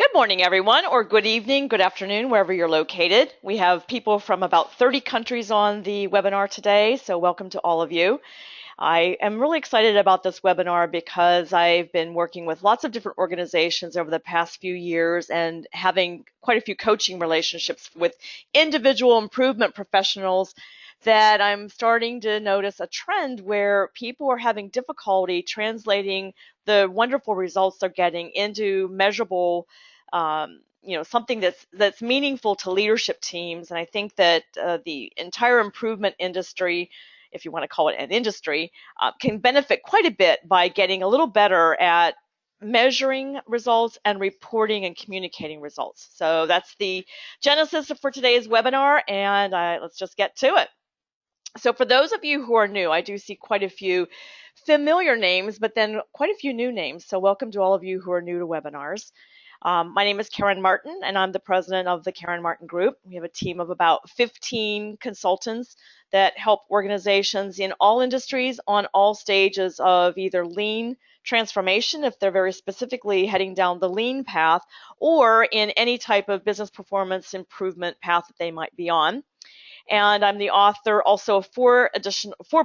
Good morning, everyone, or good evening, good afternoon, wherever you're located. We have people from about 30 countries on the webinar today, so welcome to all of you. I am really excited about this webinar because I've been working with lots of different organizations over the past few years and having quite a few coaching relationships with individual improvement professionals that I'm starting to notice a trend where people are having difficulty translating the wonderful results they're getting into measurable something that's meaningful to leadership teams. And I think that the entire improvement industry, if you want to call it an industry, can benefit quite a bit by getting a little better at measuring results and reporting and communicating results. So that's the genesis for today's webinar, and let's just get to it. So for those of you who are new, I do see quite a few familiar names, but then quite a few new names. So welcome to all of you who are new to webinars. My name is Karen Martin, and I'm the president of the Karen Martin Group. We have a team of about 15 consultants that help organizations in all industries on all stages of either lean transformation, if they're very specifically heading down the lean path, or in any type of business performance improvement path that they might be on. And I'm the author also of four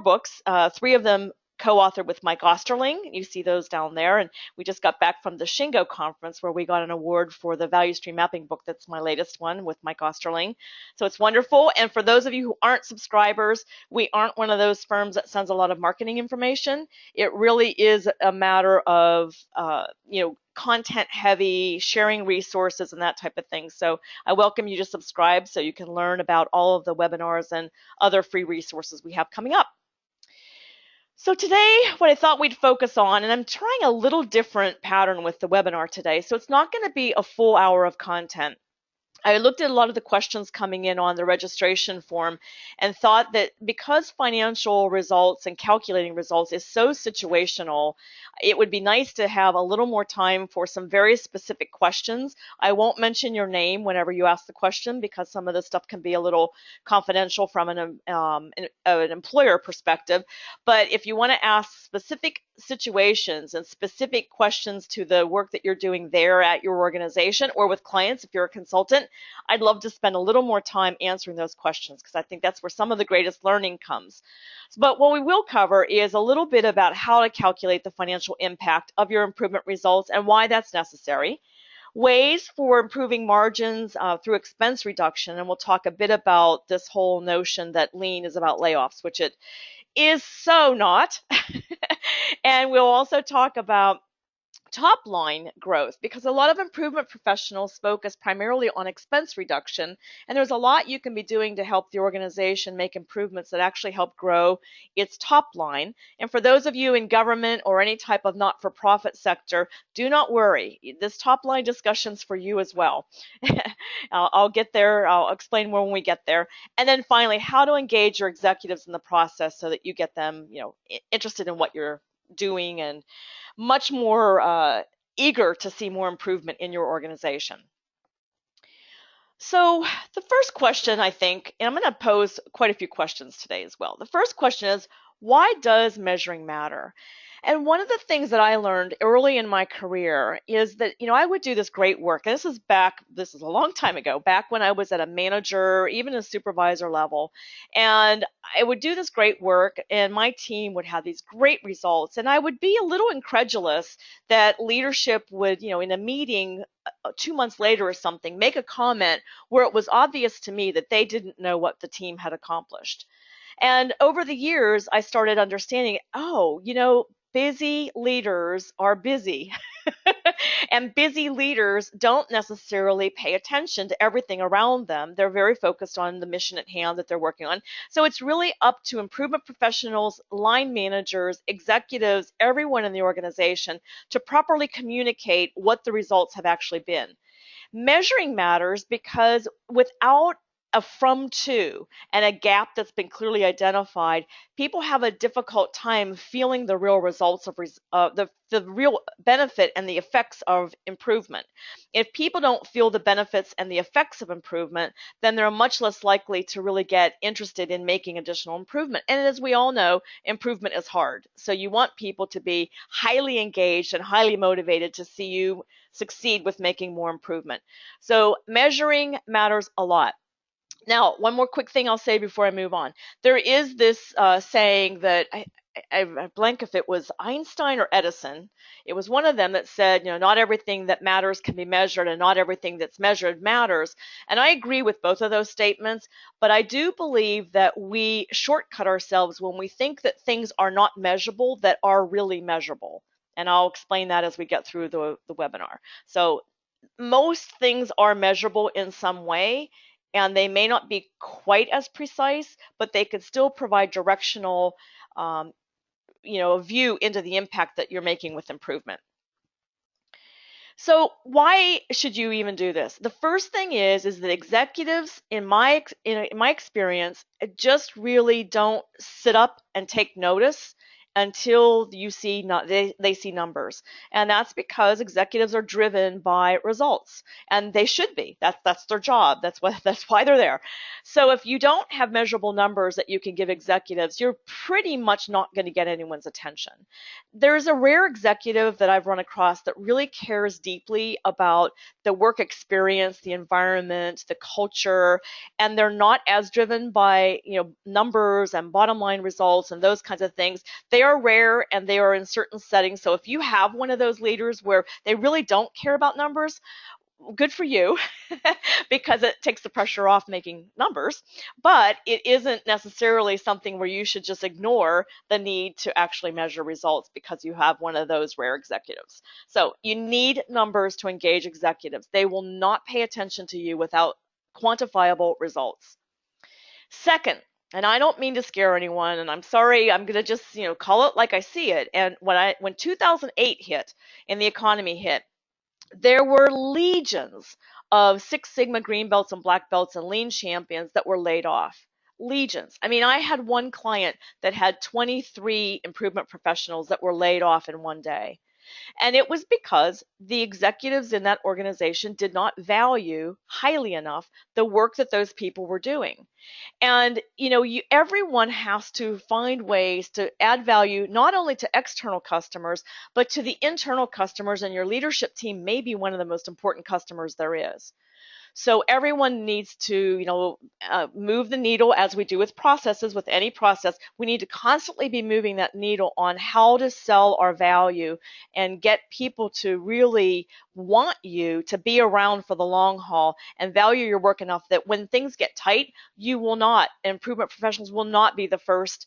books, three of them co-authored with Mike Osterling. You see those down there. And we just got back from the Shingo conference where we got an award for the value stream mapping book. That's my latest one with Mike Osterling. So it's wonderful. And for those of you who aren't subscribers, we aren't one of those firms that sends a lot of marketing information. It really is a matter of, content heavy, sharing resources and that type of thing. So I welcome you to subscribe so you can learn about all of the webinars and other free resources we have coming up. So today, what I thought we'd focus on, and I'm trying a little different pattern with the webinar today, so it's not going to be a full hour of content. I looked at a lot of the questions coming in on the registration form and thought that because financial results and calculating results is so situational, it would be nice to have a little more time for some very specific questions. I won't mention your name whenever you ask the question because some of this stuff can be a little confidential from an employer perspective. But if you want to ask specific situations and specific questions to the work that you're doing there at your organization or with clients, if you're a consultant, I'd love to spend a little more time answering those questions because I think that's where some of the greatest learning comes. But what we will cover is a little bit about how to calculate the financial impact of your improvement results and why that's necessary. Ways for improving margins through expense reduction, and we'll talk a bit about this whole notion that lean is about layoffs, which it is so not. And we'll also talk about top line growth because a lot of improvement professionals focus primarily on expense reduction, and there's a lot you can be doing to help the organization make improvements that actually help grow its top line. And for those of you in government or any type of not-for-profit sector, do not worry. This top line discussion's for you as well. I'll get there. I'll explain when we get there. And then finally, how to engage your executives in the process so that you get them, interested in what you're doing and much more eager to see more improvement in your organization. So the first question, I think, and I'm going to pose quite a few questions today as well. The first question is, why does measuring matter? And one of the things that I learned early in my career is that, I would do this great work. And this is a long time ago, back when I was at a manager, even a supervisor level. And I would do this great work and my team would have these great results. And I would be a little incredulous that leadership would, in a meeting 2 months later or something, make a comment where it was obvious to me that they didn't know what the team had accomplished. And over the years, I started understanding, busy leaders are busy. And busy leaders don't necessarily pay attention to everything around them. They're very focused on the mission at hand that they're working on. So it's really up to improvement professionals, line managers, executives, everyone in the organization to properly communicate what the results have actually been. Measuring matters because without a from to and a gap that's been clearly identified, people have a difficult time feeling the real results of the real benefit and the effects of improvement. If people don't feel the benefits and the effects of improvement, then they're much less likely to really get interested in making additional improvement. And as we all know, improvement is hard. So you want people to be highly engaged and highly motivated to see you succeed with making more improvement. So measuring matters a lot. Now, one more quick thing I'll say before I move on. There is this saying that I blank if it was Einstein or Edison. It was one of them that said, not everything that matters can be measured and not everything that's measured matters. And I agree with both of those statements, but I do believe that we shortcut ourselves when we think that things are not measurable that are really measurable. And I'll explain that as we get through the webinar. So most things are measurable in some way, and they may not be quite as precise, but they could still provide directional, view into the impact that you're making with improvement. So why should you even do this? The first thing is that executives, in my experience, just really don't sit up and take notice until you see they see numbers. And that's because executives are driven by results, and they should be. That's their job. That's why they're there. So if you don't have measurable numbers that you can give executives, you're pretty much not going to get anyone's attention. There's a rare executive that I've run across that really cares deeply about the work experience, the environment, the culture, and they're not as driven by numbers and bottom line results and those kinds of things. They are rare and they are in certain settings. So if you have one of those leaders where they really don't care about numbers, good for you, because it takes the pressure off making numbers, but it isn't necessarily something where you should just ignore the need to actually measure results because you have one of those rare executives. So you need numbers to engage executives. They will not pay attention to you without quantifiable results. Second, and I don't mean to scare anyone, and I'm sorry, I'm going to just call it like I see it. And when 2008 hit and the economy hit, there were legions of Six Sigma green belts and black belts and lean champions that were laid off. Legions. I mean, I had one client that had 23 improvement professionals that were laid off in one day. And it was because the executives in that organization did not value highly enough the work that those people were doing. And everyone has to find ways to add value not only to external customers, but to the internal customers, and your leadership team may be one of the most important customers there is. So everyone needs to, move the needle as we do with processes, with any process. We need to constantly be moving that needle on how to sell our value and get people to really want you to be around for the long haul and value your work enough that when things get tight, improvement professionals will not be the first,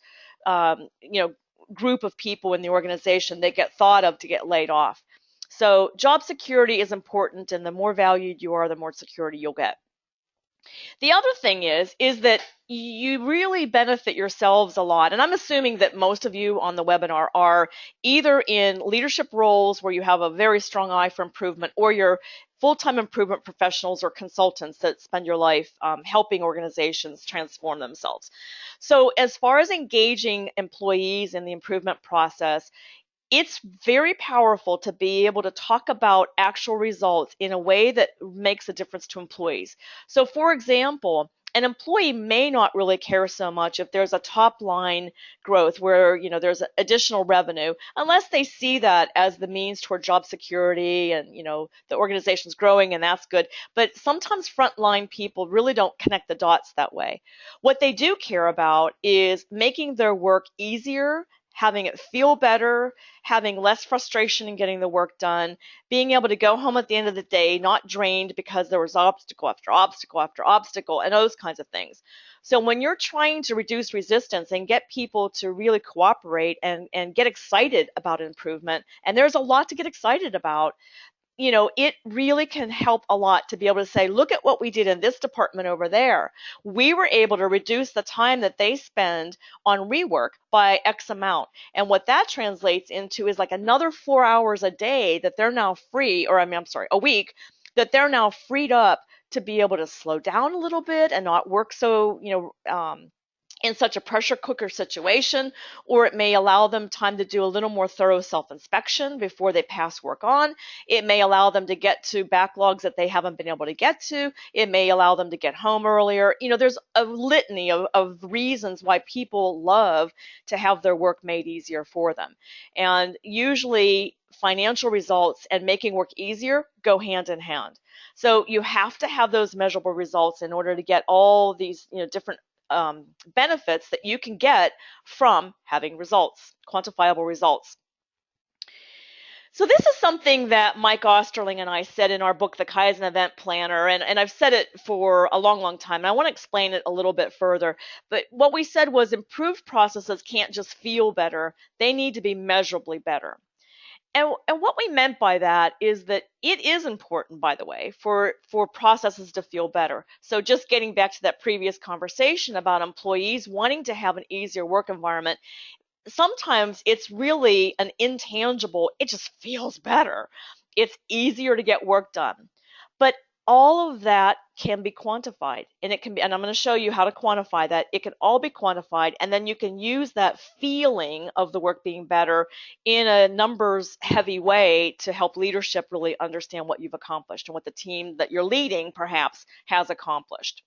group of people in the organization that get thought of to get laid off. So job security is important, and the more valued you are, the more security you'll get. The other thing is that you really benefit yourselves a lot. And I'm assuming that most of you on the webinar are either in leadership roles where you have a very strong eye for improvement, or you're full-time improvement professionals or consultants that spend your life helping organizations transform themselves. So as far as engaging employees in the improvement process, it's very powerful to be able to talk about actual results in a way that makes a difference to employees. So for example, an employee may not really care so much if there's a top line growth where there's additional revenue, unless they see that as the means toward job security and the organization's growing, and that's good. But sometimes frontline people really don't connect the dots that way. What they do care about is making their work easier, having it feel better, having less frustration in getting the work done, being able to go home at the end of the day not drained because there was obstacle after obstacle after obstacle and those kinds of things. So when you're trying to reduce resistance and get people to really cooperate and get excited about improvement, and there's a lot to get excited about, it really can help a lot to be able to say, look at what we did in this department over there. We were able to reduce the time that they spend on rework by X amount. And what that translates into is like another 4 hours a day that they're now free, or a week, that they're now freed up to be able to slow down a little bit and not work so, in such a pressure cooker situation, or it may allow them time to do a little more thorough self-inspection before they pass work on. It may allow them to get to backlogs that they haven't been able to get to. It may allow them to get home earlier. There's a litany of reasons why people love to have their work made easier for them. And usually financial results and making work easier go hand in hand. So you have to have those measurable results in order to get all these different benefits that you can get from having results, quantifiable results. So this is something that Mike Osterling and I said in our book, The Kaizen Event Planner, and I've said it for a long, long time, and I want to explain it a little bit further. But what we said was improved processes can't just feel better, they need to be measurably better. And what we meant by that is that it is important, by the way, for processes to feel better. So just getting back to that previous conversation about employees wanting to have an easier work environment, sometimes it's really an intangible, it just feels better. It's easier to get work done. But all of that can be quantified, and it can be, and I'm going to show you how to quantify that. It can all be quantified, and then you can use that feeling of the work being better in a numbers heavy way to help leadership really understand what you've accomplished and what the team that you're leading perhaps has accomplished.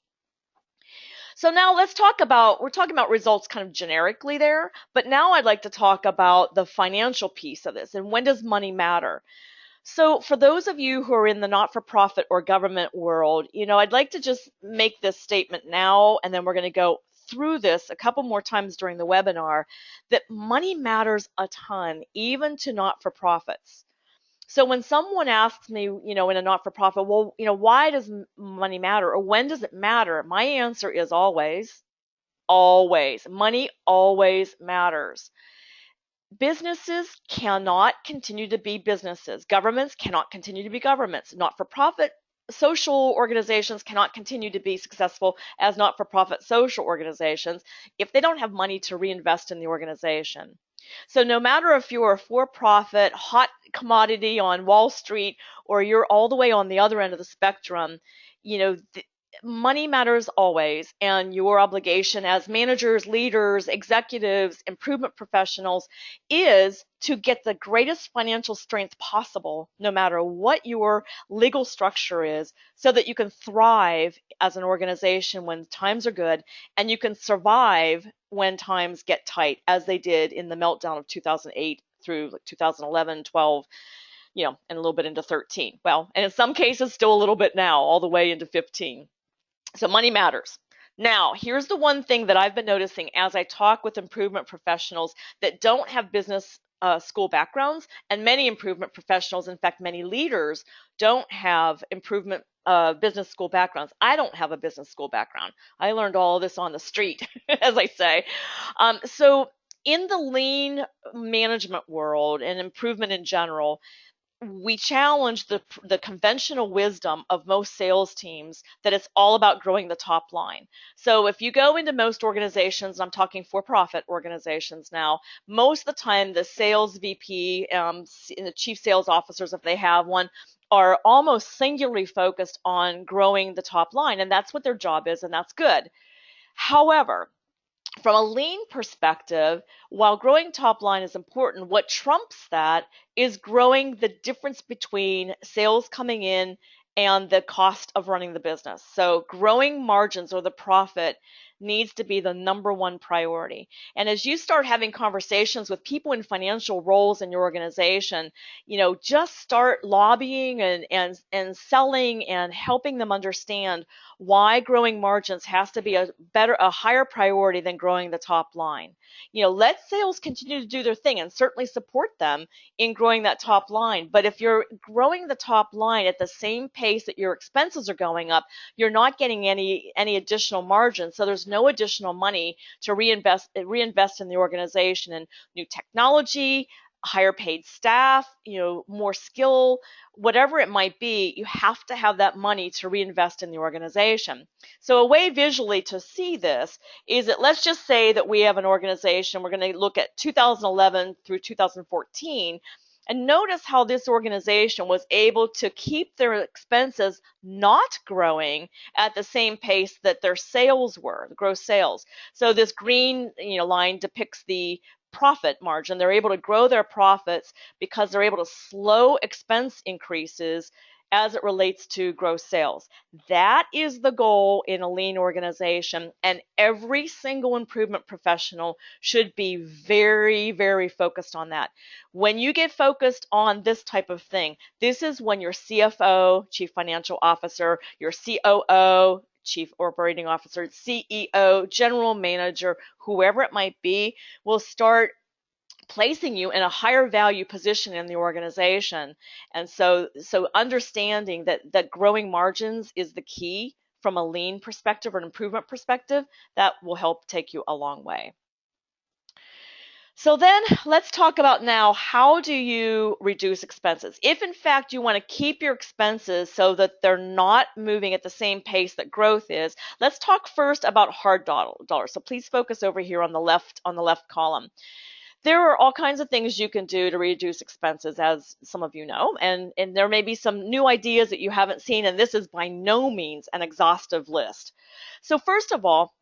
So now we're talking about results kind of generically there, but now I'd like to talk about the financial piece of this and when does money matter? So for those of you who are in the not-for-profit or government world, I'd like to just make this statement now, and then we're going to go through this a couple more times during the webinar, that money matters a ton, even to not-for-profits. So when someone asks me, in a not-for-profit, well, why does money matter, or when does it matter? My answer is always, always. Money always matters. Businesses cannot continue to be businesses. Governments cannot continue to be governments. Not-for-profit social organizations cannot continue to be successful as not-for-profit social organizations if they don't have money to reinvest in the organization. So no matter if you're a for-profit, hot commodity on Wall Street, or you're all the way on the other end of the spectrum, money matters always, and your obligation as managers, leaders, executives, improvement professionals is to get the greatest financial strength possible, no matter what your legal structure is, so that you can thrive as an organization when times are good, and you can survive when times get tight, as they did in the meltdown of 2008 through 2011, 12, and a little bit into 13. Well, and in some cases, still a little bit now, all the way into 15. So money matters. Now, here's the one thing that I've been noticing as I talk with improvement professionals that don't have business school backgrounds, and many improvement professionals, in fact, many leaders don't have improvement business school backgrounds. I don't have a business school background. I learned all of this on the street, as I say. So in the lean management world and improvement in general, we challenge the conventional wisdom of most sales teams that it's all about growing the top line. So if you go into most organizations, I'm talking for-profit organizations now, most of the time the sales VP and the chief sales officers, if they have one, are almost singularly focused on growing the top line, and that's what their job is, and that's good. However, from a lean perspective, while growing top line is important, what trumps that is growing the difference between sales coming in and the cost of running the business. So growing margins or the profit needs to be the number one priority. And as you start having conversations with people in financial roles in your organization, just start lobbying and selling and helping them understand why growing margins has to be a higher priority than growing the top line. Let sales continue to do their thing and certainly support them in growing that top line. But if you're growing the top line at the same pace that your expenses are going up, you're not getting any additional margin. So there's no additional money to reinvest in the organization in new technology, higher paid staff, more skill, whatever it might be. You have to have that money to reinvest in the organization. So a way visually to see this is that let's just say that we have an organization, we're going to look at 2011 through 2014, And notice how this organization was able to keep their expenses not growing at the same pace that their sales were, the gross sales. So this green, line depicts the profit margin. They're able to grow their profits because they're able to slow expense increases as it relates to gross sales. That is the goal in a lean organization, and every single improvement professional should be very, very focused on that. When you get focused on this type of thing, this is when your CFO, Chief Financial Officer, your COO, Chief Operating Officer, CEO, General Manager, whoever it might be, will start placing you in a higher value position in the organization. And so understanding that growing margins is the key from a lean perspective or an improvement perspective, that will help take you a long way. So then let's talk about now, how do you reduce expenses? If in fact you want to keep your expenses so that they're not moving at the same pace that growth is, let's talk first about hard dollars. So please focus over here on the left column. There are all kinds of things you can do to reduce expenses, as some of you know, and there may be some new ideas that you haven't seen, and this is by no means an exhaustive list. So first of all,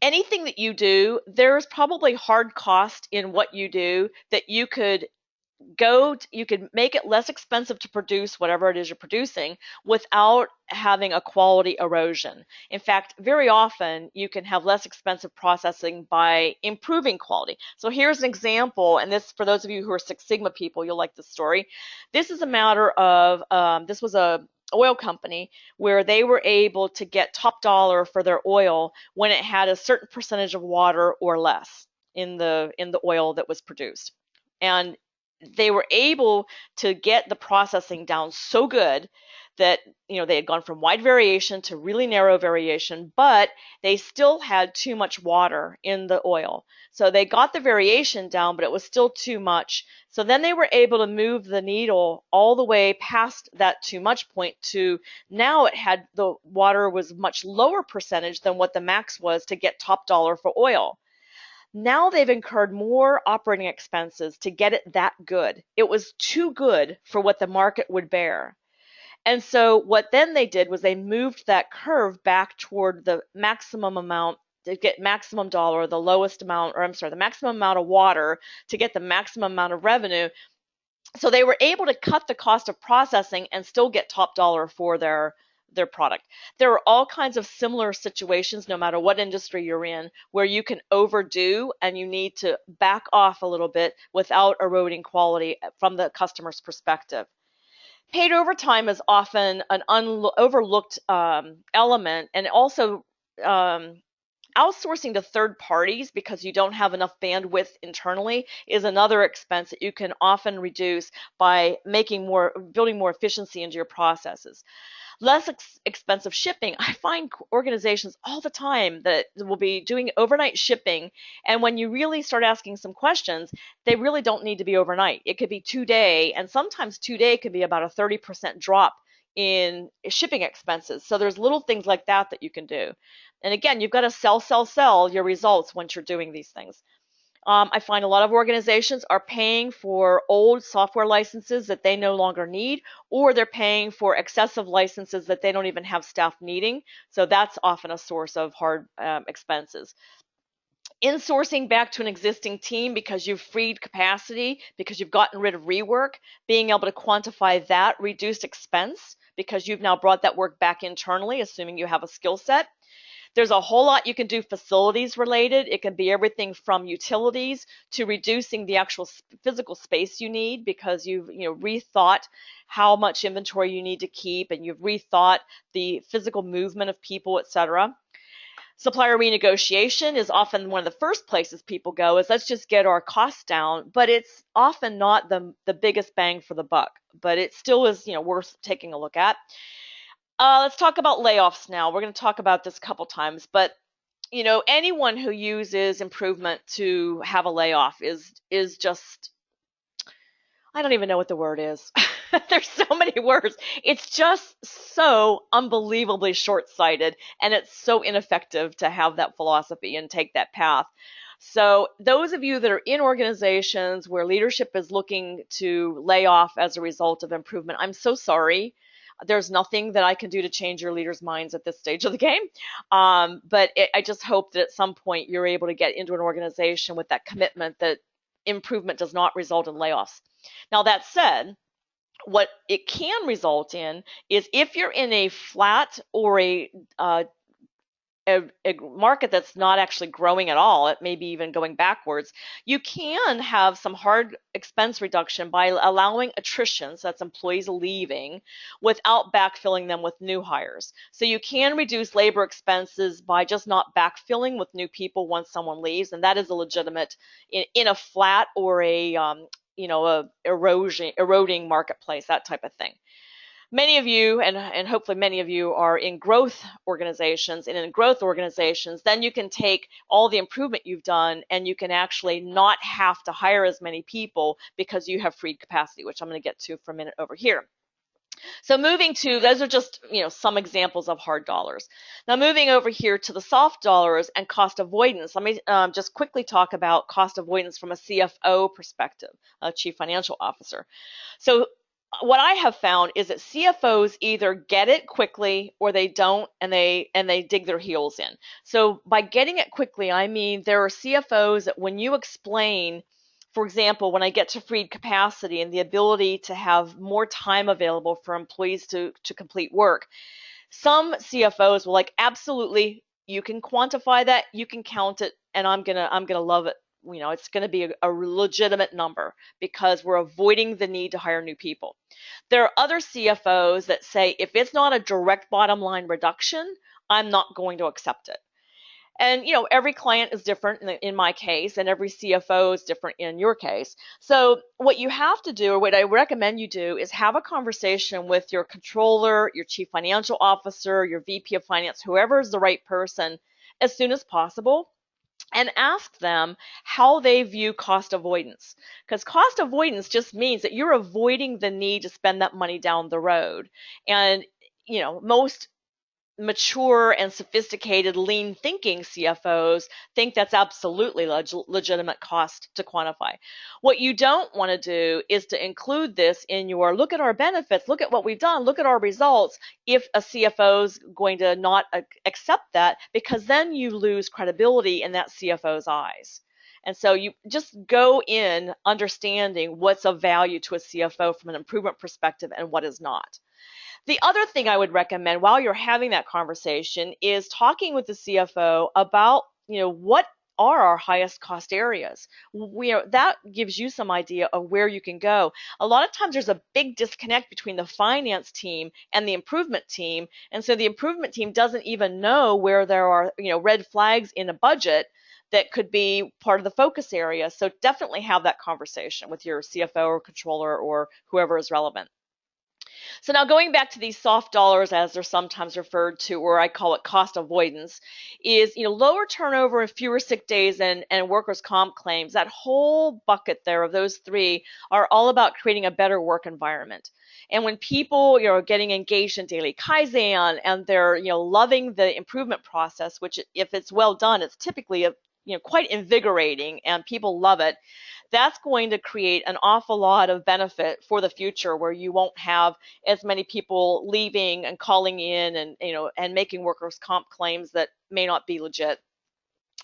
anything that you do, there's probably hard cost in what you do that you could you could make it less expensive to produce whatever it is you're producing without having a quality erosion. In fact, very often you can have less expensive processing by improving quality. So here's an example, and this, for those of you who are Six Sigma people, you'll like this story. This is a matter of, this was a oil company where they were able to get top dollar for their oil when it had a certain percentage of water or less in the oil that was produced. And they were able to get the processing down so good that they had gone from wide variation to really narrow variation, but they still had too much water in the oil. So they got the variation down, but it was still too much. So then they were able to move the needle all the way past that too much point to now it had, the water was much lower percentage than what the max was to get top dollar for oil. Now they've incurred more operating expenses to get it that good. It was too good for what the market would bear. And so what then they did was they moved that curve back toward the maximum amount to get maximum dollar, the lowest amount, or I'm sorry, the maximum amount of water to get the maximum amount of revenue. So they were able to cut the cost of processing and still get top dollar for their product. There are all kinds of similar situations, no matter what industry you're in, where you can overdo and you need to back off a little bit without eroding quality from the customer's perspective. Paid overtime is often an overlooked element, and also outsourcing to third parties because you don't have enough bandwidth internally is another expense that you can often reduce by building more efficiency into your processes. Less expensive shipping. I find organizations all the time that will be doing overnight shipping, and when you really start asking some questions, they really don't need to be overnight. It could be 2-day, and sometimes 2-day could be about a 30% drop in shipping expenses. So there's little things like that that you can do. And again, you've got to sell your results once you're doing these things. I find a lot of organizations are paying for old software licenses that they no longer need, or they're paying for excessive licenses that they don't even have staff needing. So that's often a source of hard expenses. Insourcing back to an existing team because you've freed capacity, because you've gotten rid of rework, being able to quantify that reduced expense because you've now brought that work back internally, assuming you have a skill set. There's a whole lot you can do facilities related. It can be everything from utilities to reducing the actual physical space you need because you've rethought how much inventory you need to keep, and you've rethought the physical movement of people, etc. Supplier renegotiation is often one of the first places people go, is let's just get our costs down, but it's often not the biggest bang for the buck, but it still is worth taking a look at. Let's talk about layoffs now. We're going to talk about this a couple times, but anyone who uses improvement to have a layoff is just, I don't even know what the word is. There's so many words. It's just so unbelievably short-sighted, and it's so ineffective to have that philosophy and take that path. So those of you that are in organizations where leadership is looking to lay off as a result of improvement, I'm so sorry. There's nothing that I can do to change your leaders' minds at this stage of the game. I just hope that at some point you're able to get into an organization with that commitment that improvement does not result in layoffs. Now, that said, what it can result in is if you're in a flat or a market that's not actually growing at all, it may be even going backwards, you can have some hard expense reduction by allowing attrition, so that's employees leaving, without backfilling them with new hires. So you can reduce labor expenses by just not backfilling with new people once someone leaves, and that is a legitimate in a flat or a eroding marketplace, that type of thing. Many of you, and hopefully many of you, are in growth organizations, and in growth organizations, then you can take all the improvement you've done and you can actually not have to hire as many people because you have freed capacity, which I'm going to get to for a minute over here. So moving to, those are just some examples of hard dollars. Now moving over here to the soft dollars and cost avoidance, let me just quickly talk about cost avoidance from a CFO perspective, a Chief Financial Officer. So what I have found is that CFOs either get it quickly or they don't, and they dig their heels in. So by getting it quickly, I mean there are CFOs that when you explain, for example, when I get to freed capacity and the ability to have more time available for employees to complete work, some CFOs will like, absolutely, you can quantify that, you can count it, and I'm gonna love it. It's going to be a legitimate number because we're avoiding the need to hire new people. There are other CFOs that say, if it's not a direct bottom line reduction, I'm not going to accept it. And every client is different in my case, and every CFO is different in your case. So what you have to do, or what I recommend you do, is have a conversation with your controller, your chief financial officer, your VP of finance, whoever is the right person, as soon as possible, and ask them how they view cost avoidance. Because cost avoidance just means that you're avoiding the need to spend that money down the road. And, most mature and sophisticated lean thinking CFOs think that's absolutely legitimate cost to quantify. What you don't want to do is to include this in your look at our benefits, look at what we've done, look at our results, if a CFO is going to not accept that, because then you lose credibility in that CFO's eyes. And so you just go in understanding what's of value to a CFO from an improvement perspective and what is not. The other thing I would recommend while you're having that conversation is talking with the CFO about, what are our highest cost areas. That gives you some idea of where you can go. A lot of times there's a big disconnect between the finance team and the improvement team, and so the improvement team doesn't even know where there are, red flags in a budget that could be part of the focus area. So definitely have that conversation with your CFO or controller or whoever is relevant. So now going back to these soft dollars, as they're sometimes referred to, or I call it cost avoidance, is lower turnover and fewer sick days and workers' comp claims. That whole bucket there of those three are all about creating a better work environment. And when people are getting engaged in daily kaizen and they're loving the improvement process, which if it's well done, it's typically quite invigorating and people love it. That's going to create an awful lot of benefit for the future, where you won't have as many people leaving and calling in and making workers' comp claims that may not be legit.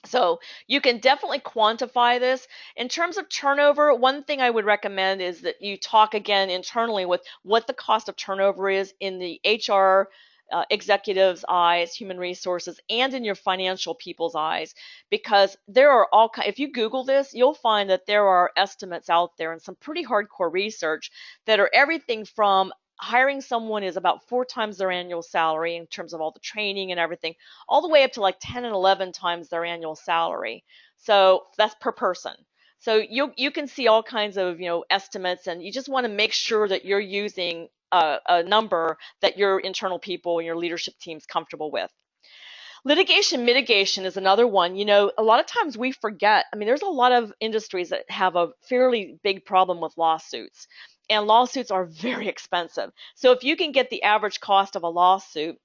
So you can definitely quantify this. In terms of turnover, one thing I would recommend is that you talk again internally with what the cost of turnover is in the HR executives' eyes, human resources, and in your financial people's eyes, because there are if you Google this, you'll find that there are estimates out there and some pretty hardcore research that are everything from hiring someone is about 4 times their annual salary in terms of all the training and everything, all the way up to like 10 and 11 times their annual salary. So that's per person. So you can see all kinds of estimates, and you just want to make sure that you're using a number that your internal people and your leadership team's comfortable with. Litigation mitigation is another one. A lot of times we forget. I mean, there's a lot of industries that have a fairly big problem with lawsuits, and lawsuits are very expensive. So if you can get the average cost of a lawsuit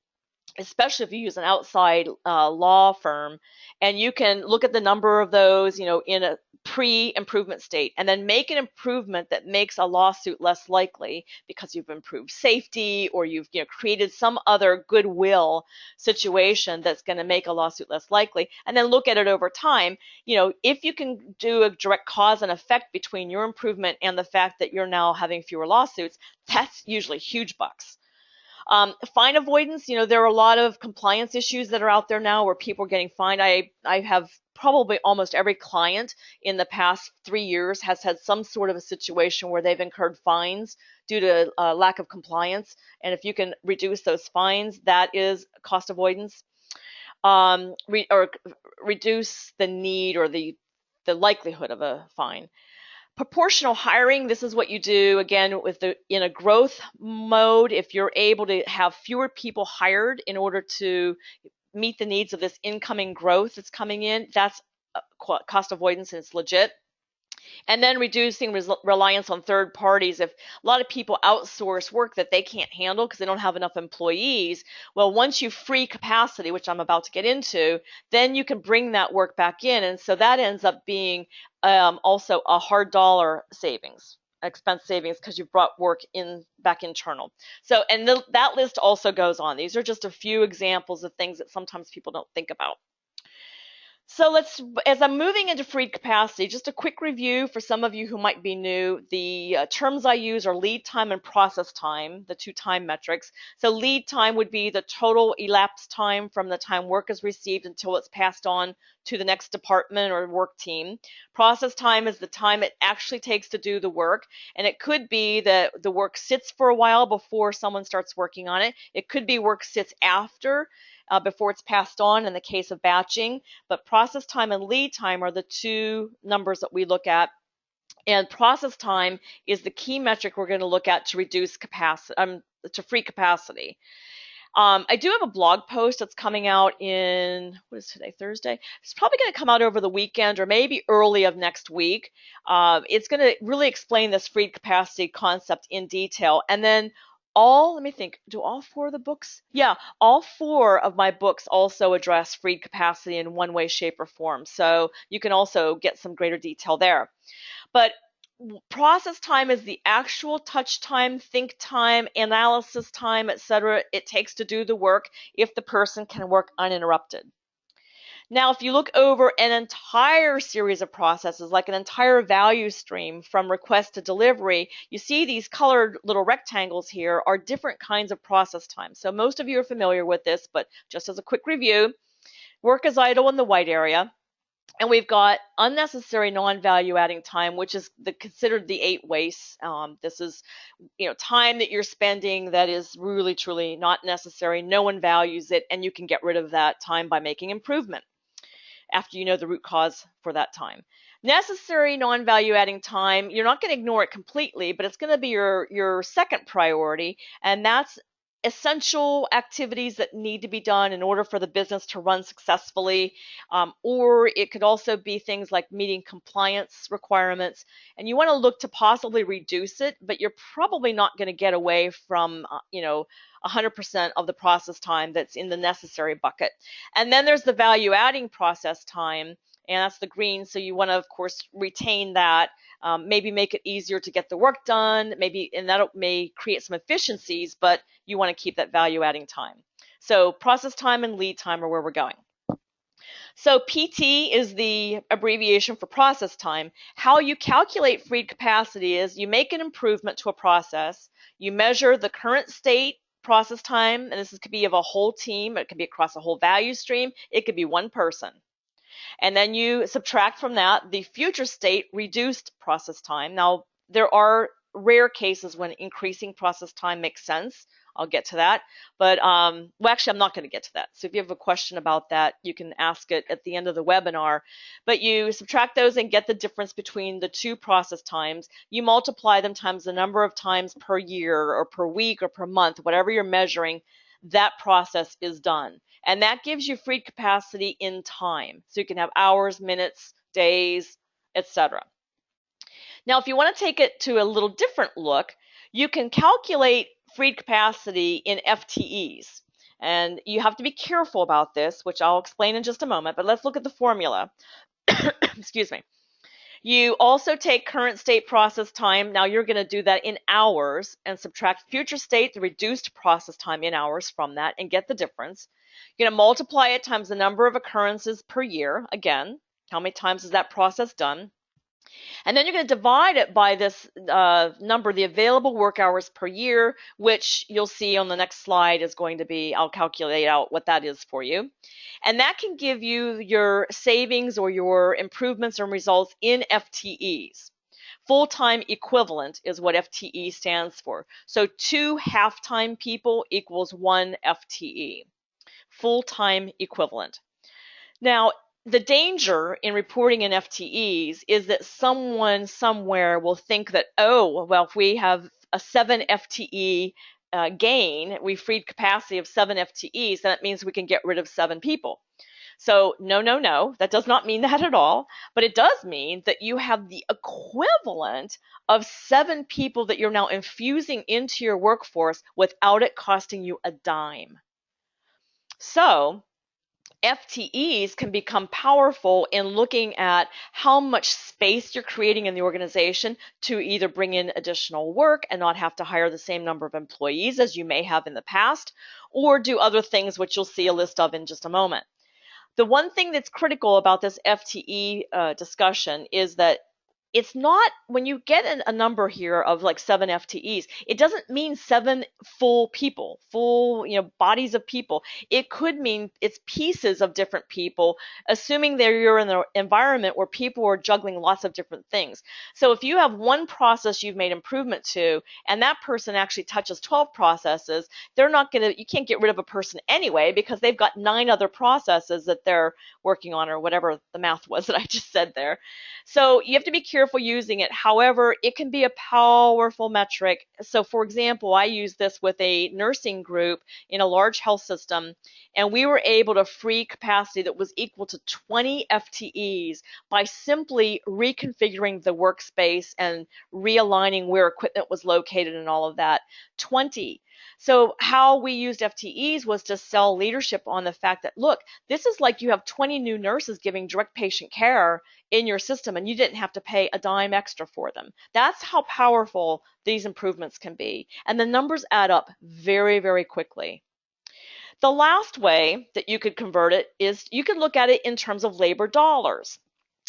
especially if you use an outside law firm, and you can look at the number of those, in a pre-improvement state, and then make an improvement that makes a lawsuit less likely because you've improved safety, or you've created some other goodwill situation that's going to make a lawsuit less likely, and then look at it over time. If you can do a direct cause and effect between your improvement and the fact that you're now having fewer lawsuits, that's usually huge bucks. Fine avoidance, there are a lot of compliance issues that are out there now where people are getting fined. I have probably almost every client in the past 3 years has had some sort of a situation where they've incurred fines due to lack of compliance. And if you can reduce those fines, that is cost avoidance. Or reduce the need or the likelihood of a fine. Proportional hiring, this is what you do again in a growth mode. If you're able to have fewer people hired in order to meet the needs of this incoming growth that's coming in, that's cost avoidance, and it's legit. And then reducing reliance on third parties. If a lot of people outsource work that they can't handle because they don't have enough employees, well, once you free capacity, which I'm about to get into, then you can bring that work back in. And so that ends up being also a hard dollar savings, expense savings, because you've brought work back internal. So, and that list also goes on. These are just a few examples of things that sometimes people don't think about. So as I'm moving into freed capacity, just a quick review for some of you who might be new. The terms I use are lead time and process time, the two time metrics. So lead time would be the total elapsed time from the time work is received until it's passed on to the next department or work team. Process time is the time it actually takes to do the work. And it could be that the work sits for a while before someone starts working on it. It could be work sits after, before it's passed on in the case of batching. But process time and lead time are the two numbers that we look at. And process time is the key metric we're going to look at to reduce capacity, to free capacity. I do have a blog post that's coming out in, what is today, Thursday? It's probably going to come out over the weekend or maybe early of next week. It's going to really explain this freed capacity concept in detail. And then let me think, do all four of the books? Yeah, all four of my books also address freed capacity in one way, shape, or form. So you can also get some greater detail there. But process time is the actual touch time, think time, analysis time, etc. it takes to do the work if the person can work uninterrupted. Now, if you look over an entire series of processes, like an entire value stream from request to delivery, you see these colored little rectangles here are different kinds of process time. So most of you are familiar with this, but just as a quick review, work is idle in the white area. And we've got unnecessary non-value adding time, which is considered the 8 wastes. This is, time that you're spending that is really, truly not necessary. No one values it, and you can get rid of that time by making improvement after you know the root cause for that time. Necessary non-value adding time, you're not going to ignore it completely, but it's going to be your second priority, and that's essential activities that need to be done in order for the business to run successfully, or it could also be things like meeting compliance requirements, and you want to look to possibly reduce it, but you're probably not going to get away from 100% of the process time that's in the necessary bucket. And then there's the value adding process time, and that's the green, so you want to, of course, retain that. Maybe make it easier to get the work done, and that may create some efficiencies, but you want to keep that value adding time. So process time and lead time are where we're going. So PT is the abbreviation for process time. How you calculate freed capacity is you make an improvement to a process, you measure the current state process time, and this could be of a whole team, it could be across a whole value stream, it could be one person. And then you subtract from that the future state reduced process time. Now, there are rare cases when increasing process time makes sense. I'll get to that. But, well, actually, I'm not going to get to that. So if you have a question about that, you can ask it at the end of the webinar. But you subtract those and get the difference between the two process times. You multiply them times the number of times per year or per week or per month, whatever you're measuring, that process is done. And that gives you freed capacity in time. So you can have hours, minutes, days, etc. Now, if you want to take it to a little different look, you can calculate freed capacity in FTEs. And you have to be careful about this, which I'll explain in just a moment, but let's look at the formula. Excuse me. You also take current state process time. Now you're going to do that in hours and subtract future state, the reduced process time in hours from that, and get the difference. You're going to multiply it times the number of occurrences per year. Again, how many times is that process done? And then you're going to divide it by this number, the available work hours per year, which you'll see on the next slide is going to be, I'll calculate out what that is for you. And that can give you your savings or your improvements and results in FTEs. Full-time equivalent is what FTE stands for. So 2 half-time people equals 1 FTE. Full-time equivalent. Now, the danger in reporting in FTEs is that someone somewhere will think that, oh, well, if we have a 7 FTE gain, we freed capacity of 7 FTEs, then that means we can get rid of 7 people. So no, that does not mean that at all, but it does mean that you have the equivalent of 7 people that you're now infusing into your workforce without it costing you a dime. So FTEs can become powerful in looking at how much space you're creating in the organization to either bring in additional work and not have to hire the same number of employees as you may have in the past, or do other things which you'll see a list of in just a moment. The one thing that's critical about this FTE discussion is that it's not, when you get a number here of like 7 FTEs, it doesn't mean 7 full people, full bodies of people. It could mean it's pieces of different people, assuming that you're in an environment where people are juggling lots of different things. So if you have one process you've made improvement to, and that person actually touches 12 processes, you can't get rid of a person anyway because they've got 9 other processes that they're working on, or whatever the math was that I just said there. So you have to be careful using it. However, it can be a powerful metric. So for example, I use this with a nursing group in a large health system, and we were able to free capacity that was equal to 20 FTEs by simply reconfiguring the workspace and realigning where equipment was located and all of that. 20. So how we used FTEs was to sell leadership on the fact that, look, this is like you have 20 new nurses giving direct patient care in your system and you didn't have to pay a dime extra for them. That's how powerful these improvements can be. And the numbers add up very, very quickly. The last way that you could convert it is you could look at it in terms of labor dollars.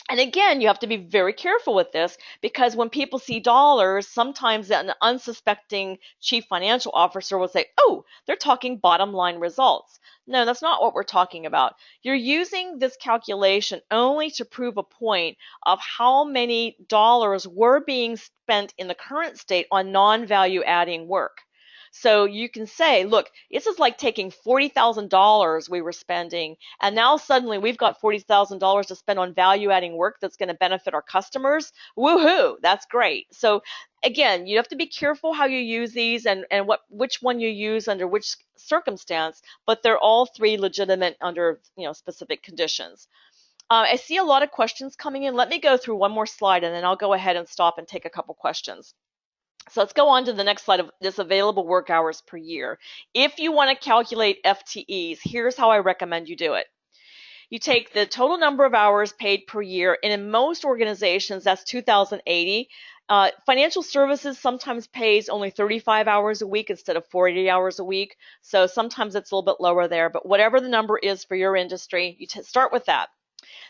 And again, you have to be very careful with this because when people see dollars, sometimes an unsuspecting chief financial officer will say, oh, they're talking bottom line results. No, that's not what we're talking about. You're using this calculation only to prove a point of how many dollars were being spent in the current state on non-value adding work. So you can say, look, this is like taking $40,000 we were spending, and now suddenly we've got $40,000 to spend on value-adding work that's going to benefit our customers. Woohoo! That's great. So again, you have to be careful how you use these and which one you use under which circumstance, but they're all 3 legitimate under specific conditions. I see a lot of questions coming in. Let me go through one more slide, and then I'll go ahead and stop and take a couple questions. So let's go on to the next slide of this available work hours per year. If you want to calculate FTEs, here's how I recommend you do it. You take the total number of hours paid per year, and in most organizations, that's 2,080. Financial services sometimes pays only 35 hours a week instead of 40 hours a week. So sometimes it's a little bit lower there, but whatever the number is for your industry, you start with that.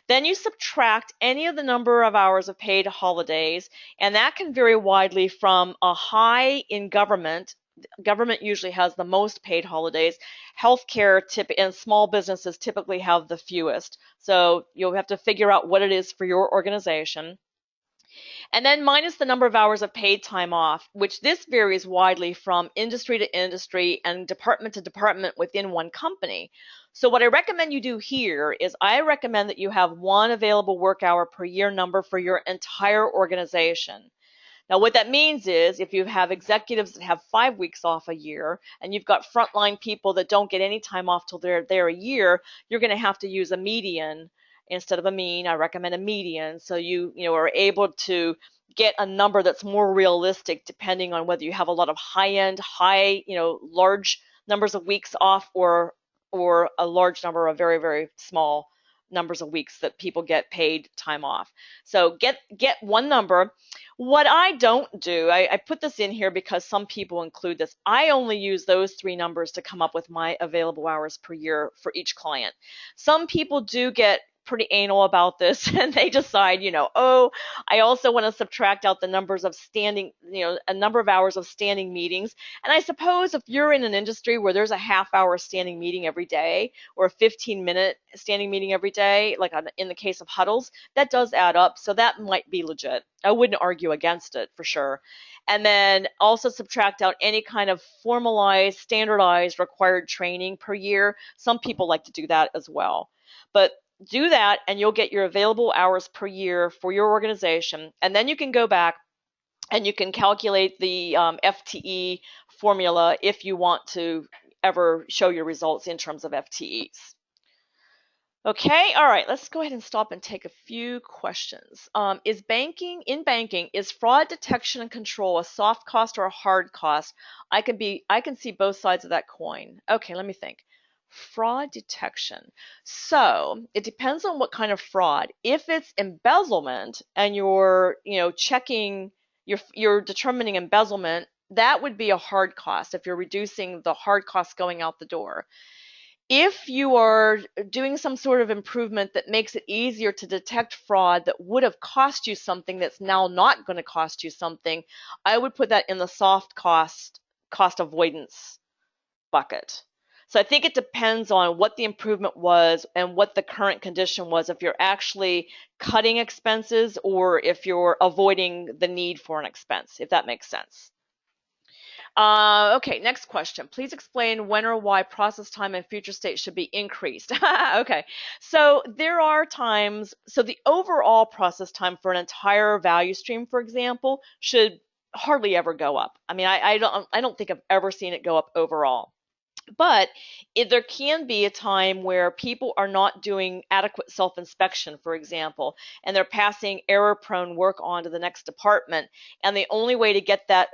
Then you subtract any of the number of hours of paid holidays, and that can vary widely from a high in government. Government usually has the most paid holidays. Healthcare and small businesses typically have the fewest. So you'll have to figure out what it is for your organization. And then minus the number of hours of paid time off, which this varies widely from industry to industry and department to department within one company. So what I recommend you do here is I recommend that you have 1 available work hour per year number for your entire organization. Now what that means is if you have executives that have 5 weeks off a year and you've got frontline people that don't get any time off till they're there a year, you're going to have to use a median instead of a mean. I recommend a median so you are able to get a number that's more realistic depending on whether you have a lot of high-end, large numbers of weeks off, or a large number of very, very small numbers of weeks that people get paid time off. So get one number. What I don't do, I put this in here because some people include this. I only use those three numbers to come up with my available hours per year for each client. Some people do get pretty anal about this and they decide, oh, I also want to subtract out the numbers of standing, a number of hours of standing meetings. And I suppose if you're in an industry where there's a half-hour standing meeting every day or a 15-minute standing meeting every day, like in the case of huddles, that does add up. So that might be legit. I wouldn't argue against it for sure. And then also subtract out any kind of formalized, standardized, required training per year. Some people like to do that as well. But do that and you'll get your available hours per year for your organization. And then you can go back and you can calculate the FTE formula if you want to ever show your results in terms of FTEs. Okay, all right, let's go ahead and stop and take a few questions. In banking, is fraud detection and control a soft cost or a hard cost? I can see both sides of that coin. Okay, let me think. Fraud detection. So it depends on what kind of fraud. If it's embezzlement and you're checking, you're determining embezzlement, that would be a hard cost if you're reducing the hard costs going out the door. If you are doing some sort of improvement that makes it easier to detect fraud that would have cost you something that's now not going to cost you something, I would put that in the soft cost avoidance bucket. So I think it depends on what the improvement was and what the current condition was, if you're actually cutting expenses or if you're avoiding the need for an expense, if that makes sense. Okay, next question. Please explain when or why process time and future state should be increased. Okay, so there are times, so the overall process time for an entire value stream, for example, should hardly ever go up. I mean, I don't think I've ever seen it go up overall. But there can be a time where people are not doing adequate self-inspection, for example, and they're passing error-prone work on to the next department. And the only way to get that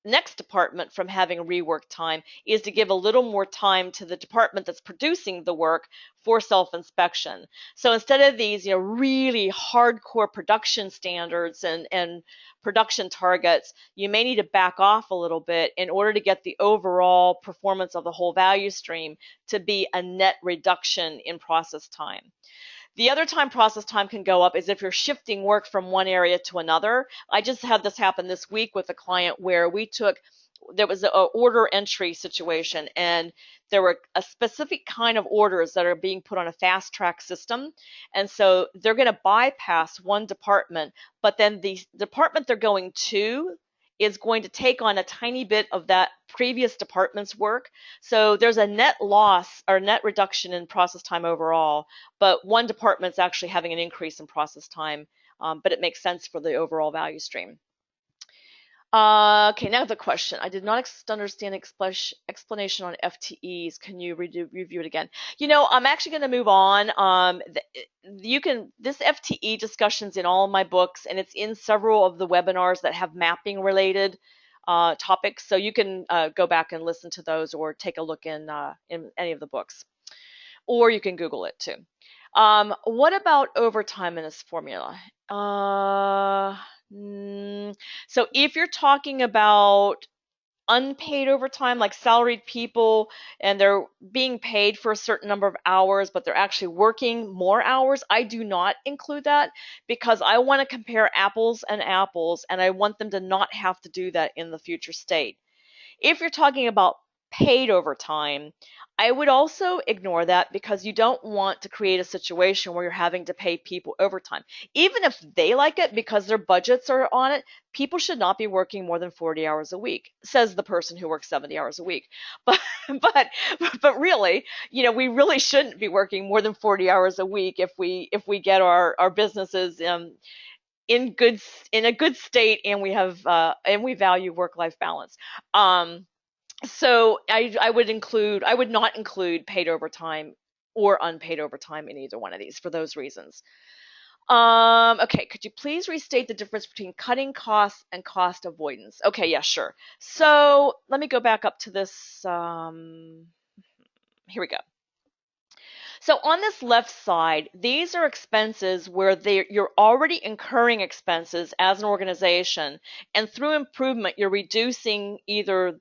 next department from having rework time is to give a little more time to the department that's producing the work for self-inspection. So instead of these really hardcore production standards and production targets, you may need to back off a little bit in order to get the overall performance of the whole value stream to be a net reduction in process time. The other time process time can go up is if you're shifting work from one area to another. I just had this happen this week with a client where there was an order entry situation, and there were a specific kind of orders that are being put on a fast track system. And so they're going to bypass one department, but then the department they're going to is going to take on a tiny bit of that previous department's work. So there's a net loss or net reduction in process time overall, but one department's actually having an increase in process time, but it makes sense for the overall value stream. Okay, now the question. I did not understand explanation on FTEs. Can you review it again? I'm actually going to move on. This FTE discussion's in all of my books, and it's in several of the webinars that have mapping related topics. So you can go back and listen to those, or take a look in any of the books, or you can Google it too. What about overtime in this formula? So if you're talking about unpaid overtime, like salaried people, and they're being paid for a certain number of hours, but they're actually working more hours, I do not include that because I want to compare apples and apples, and I want them to not have to do that in the future state. If you're talking about paid overtime, I would also ignore that because you don't want to create a situation where you're having to pay people overtime. Even if they like it because their budgets are on it, people should not be working more than 40 hours a week, says the person who works 70 hours a week. But really, we really shouldn't be working more than 40 hours a week if we get our businesses in a good state, and we value work-life balance. So I would not include paid overtime or unpaid overtime in either one of these for those reasons. Okay, could you please restate the difference between cutting costs and cost avoidance? Okay, yeah, sure. So let me go back up to this. Here we go. So on this left side, these are expenses where you're already incurring expenses as an organization, and through improvement, you're reducing either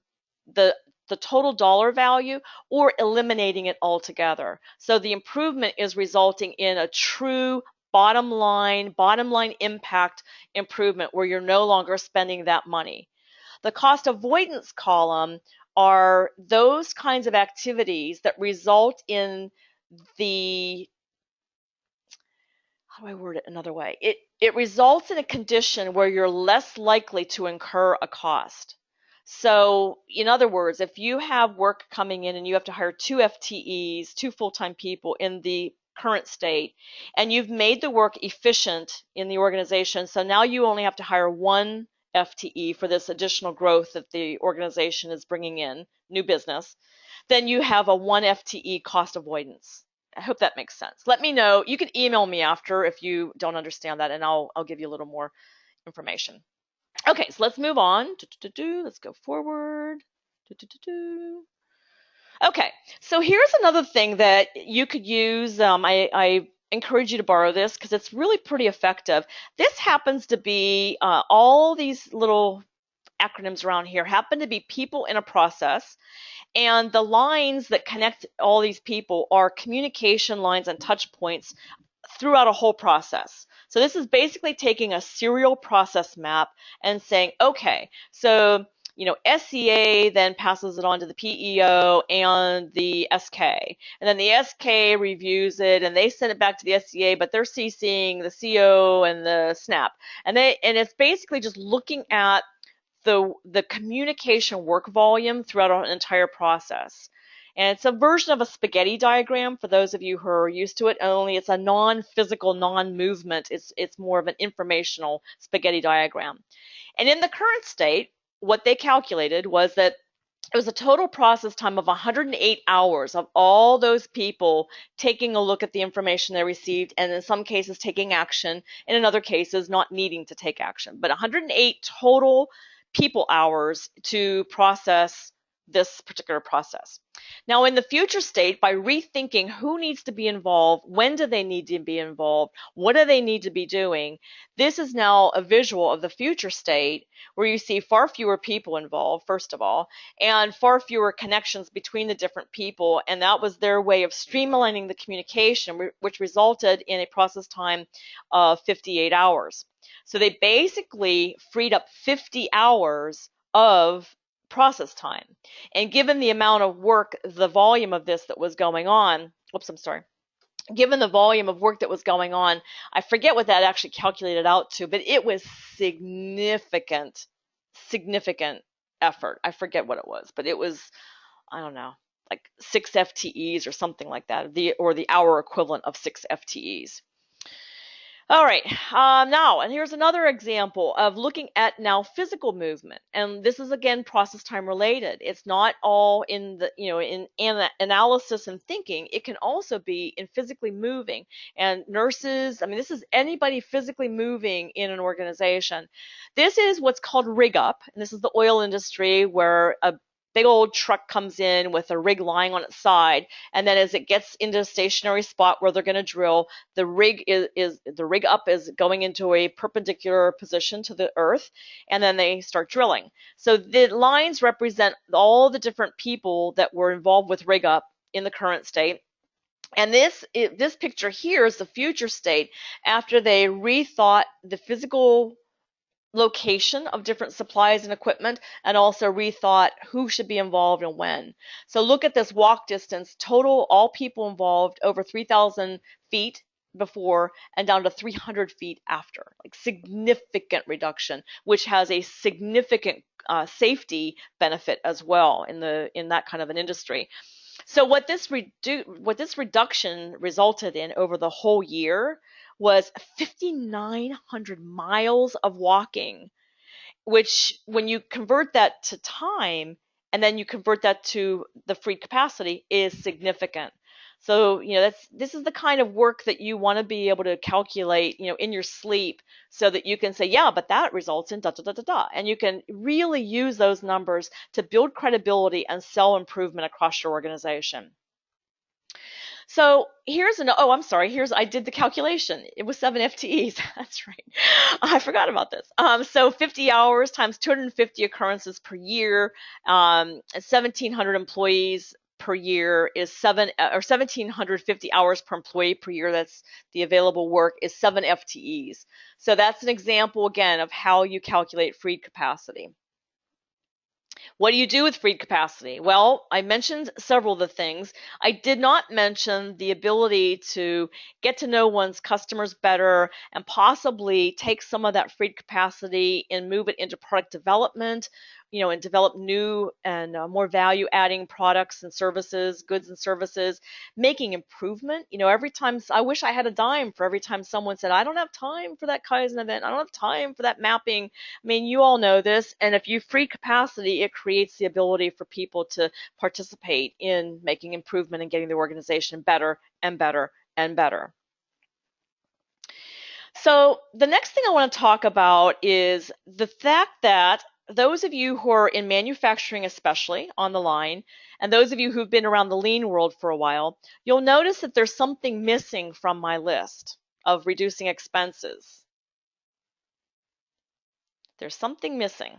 the the total dollar value or eliminating it altogether. So the improvement is resulting in a true bottom line impact improvement where you're no longer spending that money. The cost avoidance column are those kinds of activities that result in the how do I word it another way? It results in a condition where you're less likely to incur a cost. So, in other words, if you have work coming in and you have to hire two FTEs, two full-time people in the current state, and you've made the work efficient in the organization, so now you only have to hire one FTE for this additional growth that the organization is bringing in, new business, then you have a one FTE cost avoidance. I hope that makes sense. Let me know. You can email me after if you don't understand that, and I'll give you a little more information. Okay, so let's move on. Let's go forward. Okay, so here's another thing that you could use. I encourage you to borrow this because it's really pretty effective. This happens to be all these little acronyms around here happen to be people in a process. And the lines that connect all these people are communication lines and touch points throughout a whole process. So this is basically taking a serial process map and saying, okay, so SCA then passes it on to the PEO and the SK. And then the SK reviews it and they send it back to the SCA, but they're CCing the CO and the SNAP. And it's basically just looking at the communication work volume throughout an entire process. And it's a version of a spaghetti diagram for those of you who are used to it, only it's a non-physical, non-movement. It's more of an informational spaghetti diagram. And in the current state, what they calculated was that it was a total process time of 108 hours of all those people taking a look at the information they received, and in some cases taking action, and in other cases not needing to take action. But 108 total people hours to process this particular process. Now, in the future state, by rethinking who needs to be involved, when do they need to be involved, what do they need to be doing, this is now a visual of the future state where you see far fewer people involved, first of all, and far fewer connections between the different people. And that was their way of streamlining the communication, which resulted in a process time of 58 hours. So they basically freed up 50 hours of process time. And given the amount of work, the volume of this that was going on, whoops, I'm sorry. Given the volume of work that was going on, I forget what that actually calculated out to, but it was significant effort. I forget what it was, but it was, I don't know, like 6 FTEs or something like that, or the hour equivalent of 6 FTEs. All right, now, and here's another example of looking at now physical movement. And this is, again, process time related. It's not all in the, in analysis and thinking. It can also be in physically moving. And nurses, I mean, this is anybody physically moving in an organization. This is what's called rig up. And this is the oil industry where a big old truck comes in with a rig lying on its side, and then as it gets into a stationary spot where they're going to drill, the rig up is going into a perpendicular position to the earth, and then they start drilling. So the lines represent all the different people that were involved with rig up in the current state. And this picture here is the future state after they rethought the physical location of different supplies and equipment, and also rethought who should be involved and when. So look at this walk distance, total all people involved over 3,000 feet before and down to 300 feet after, like significant reduction, which has a significant safety benefit as well in that kind of an industry. So what this reduction resulted in over the whole year was 5,900 miles of walking, which when you convert that to time and then you convert that to the free capacity is significant. So, this is the kind of work that you want to be able to calculate, in your sleep, so that you can say, yeah, but that results in da da da da da. And you can really use those numbers to build credibility and sell improvement across your organization. So I'm sorry, I did the calculation. It was 7 FTEs. That's right. I forgot about this. So 50 hours times 250 occurrences per year, 1,700 employees per year is 1,750 hours per employee per year. That's the available work is 7 FTEs. So that's an example again of how you calculate freed capacity. What do you do with freed capacity? Well, I mentioned several of the things. I did not mention the ability to get to know one's customers better and possibly take some of that freed capacity and move it into product development, and develop new and more value adding products and services, goods and services, making improvement. Every time I wish I had a dime for every time someone said, I don't have time for that Kaizen event. I don't have time for that mapping. I mean, you all know this, and if you free capacity, it creates the ability for people to participate in making improvement and getting the organization better and better and better. So the next thing I want to talk about is the fact that those of you who are in manufacturing, especially on the line, and those of you who've been around the lean world for a while, you'll notice that there's something missing from my list of reducing expenses. There's something missing.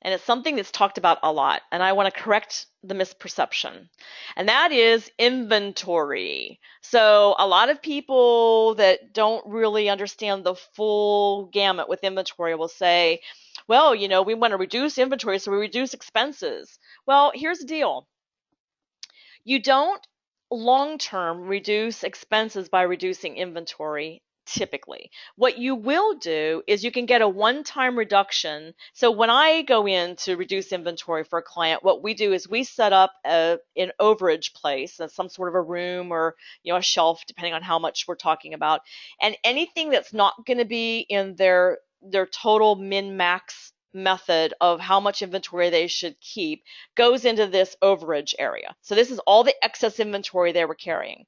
And it's something that's talked about a lot, and I want to correct the misperception. And that is inventory. So a lot of people that don't really understand the full gamut with inventory will say, well, we want to reduce inventory, so we reduce expenses. Well, here's the deal. You don't long-term reduce expenses by reducing inventory. Typically, what you will do is you can get a one-time reduction. So when I go in to reduce inventory for a client, what we do is we set up an overage place, some sort of a room or a shelf, depending on how much we're talking about. And anything that's not going to be in their total min-max method of how much inventory they should keep goes into this overage area. So this is all the excess inventory they were carrying.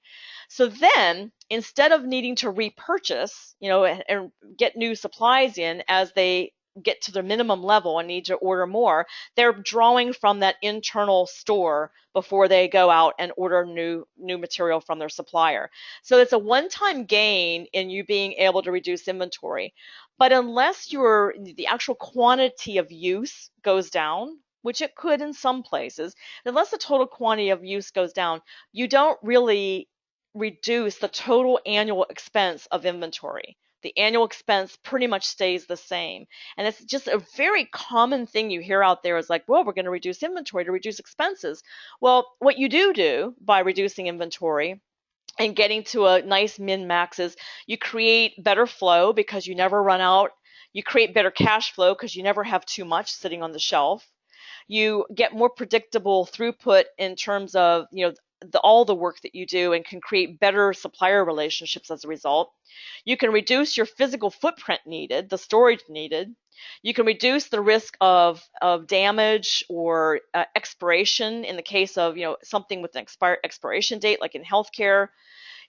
So then, instead of needing to repurchase, and get new supplies in as they get to their minimum level and need to order more, they're drawing from that internal store before they go out and order new material from their supplier. So it's a one-time gain in you being able to reduce inventory. But unless the actual quantity of use goes down, which it could in some places, unless the total quantity of use goes down, you don't really reduce the total annual expense of inventory. The annual expense pretty much stays the same. And it's just a very common thing you hear out there is like, well, we're going to reduce inventory to reduce expenses. Well, what you do by reducing inventory and getting to a nice min-max is you create better flow because you never run out. You create better cash flow because you never have too much sitting on the shelf. You get more predictable throughput in terms of, all the work that you do, and can create better supplier relationships as a result. You can reduce your physical footprint needed, the storage needed. You can reduce the risk of damage or expiration in the case of something with an expiration date, like in healthcare.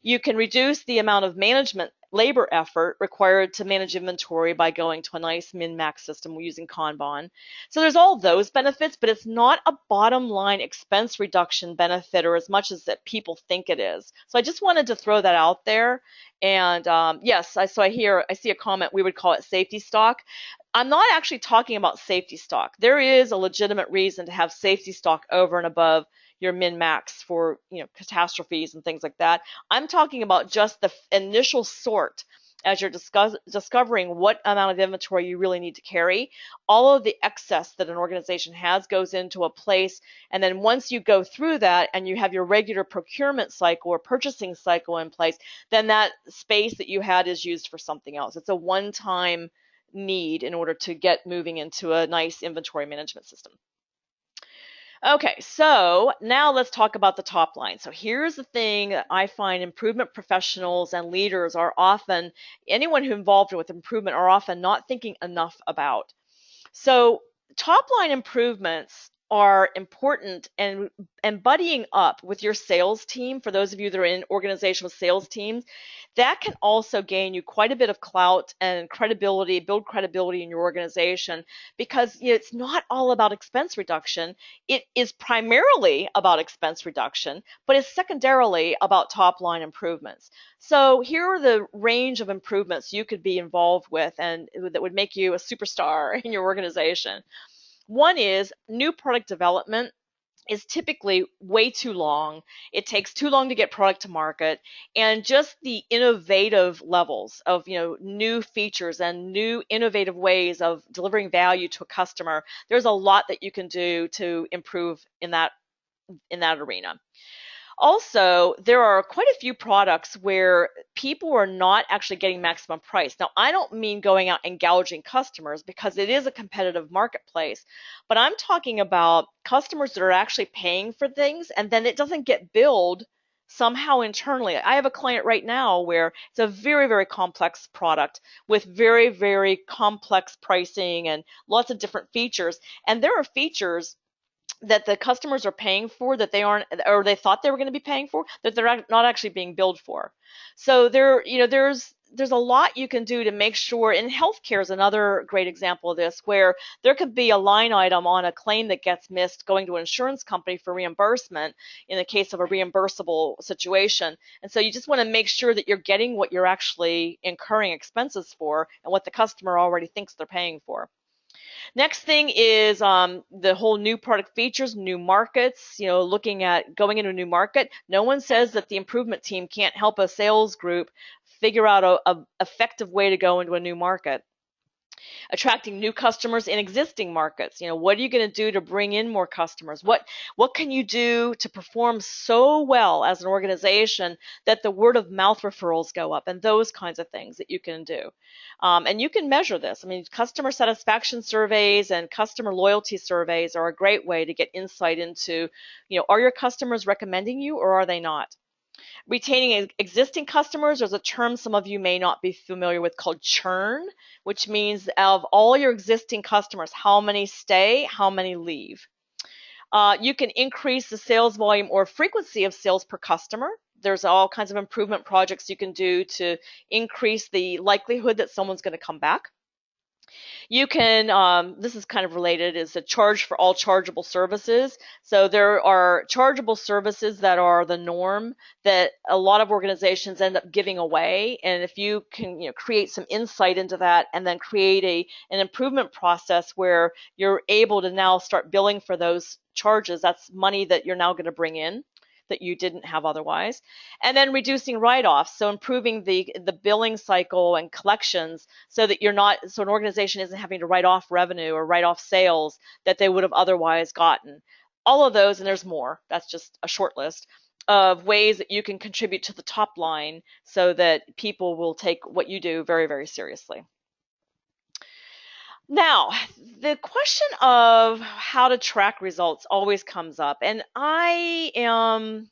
You can reduce the amount of management labor effort required to manage inventory by going to a nice min-max system using Kanban. So there's all those benefits, but it's not a bottom line expense reduction benefit or as much as that people think it is. So I just wanted to throw that out there. And yes, I see a comment, we would call it safety stock. I'm not actually talking about safety stock. There is a legitimate reason to have safety stock over and above your min-max for catastrophes and things like that. I'm talking about just the initial sort as you're discovering what amount of inventory you really need to carry. All of the excess that an organization has goes into a place, and then once you go through that and you have your regular procurement cycle or purchasing cycle in place, then that space that you had is used for something else. It's a one-time need in order to get moving into a nice inventory management system. Okay, so now let's talk about the top line. So here's the thing that I find improvement professionals and leaders are often, anyone who's involved with improvement are often not thinking enough about. So top line improvements are important, and buddying up with your sales team, for those of you that are in organizational sales teams, that can also gain you quite a bit of clout and credibility, build credibility in your organization, because it's not all about expense reduction. It is primarily about expense reduction, but it's secondarily about top line improvements. So here are the range of improvements you could be involved with and that would make you a superstar in your organization. One is new product development is typically way too long. It takes too long to get product to market, and just the innovative levels of new features and new innovative ways of delivering value to a customer. There's a lot that you can do to improve in that arena. Also, there are quite a few products where people are not actually getting maximum price. Now, I don't mean going out and gouging customers, because it is a competitive marketplace, but I'm talking about customers that are actually paying for things and then it doesn't get billed somehow internally. I have a client right now where it's a very, very complex product with very, very complex pricing and lots of different features. And there are features that the customers are paying for that they aren't, or they thought they were going to be paying for, that they're not actually being billed for. So there's a lot you can do to make sure. And healthcare is another great example of this, where there could be a line item on a claim that gets missed going to an insurance company for reimbursement in the case of a reimbursable situation. And so you just want to make sure that you're getting what you're actually incurring expenses for and what the customer already thinks they're paying for. Next thing is the whole new product features, new markets, looking at going into a new market. No one says that the improvement team can't help a sales group figure out a effective way to go into a new market. Attracting new customers in existing markets. What are you going to do to bring in more customers? What can you do to perform so well as an organization that the word of mouth referrals go up, and those kinds of things that you can do. And you can measure this. I mean, customer satisfaction surveys and customer loyalty surveys are a great way to get insight into, are your customers recommending you or are they not? Retaining existing customers, there's a term some of you may not be familiar with called churn, which means of all your existing customers, how many stay, how many leave. You can increase the sales volume or frequency of sales per customer. There's all kinds of improvement projects you can do to increase the likelihood that someone's going to come back. You can, this is kind of related, is a charge for all chargeable services. So there are chargeable services that are the norm that a lot of organizations end up giving away. And if you can create some insight into that and then create an improvement process where you're able to now start billing for those charges, that's money that you're now going to bring in that you didn't have otherwise. And then reducing write-offs, so improving the billing cycle and collections so that an organization isn't having to write off revenue or write off sales that they would have otherwise gotten. All of those, and there's more, that's just a short list of ways that you can contribute to the top line so that people will take what you do very, very seriously. Now, the question of how to track results always comes up, and I am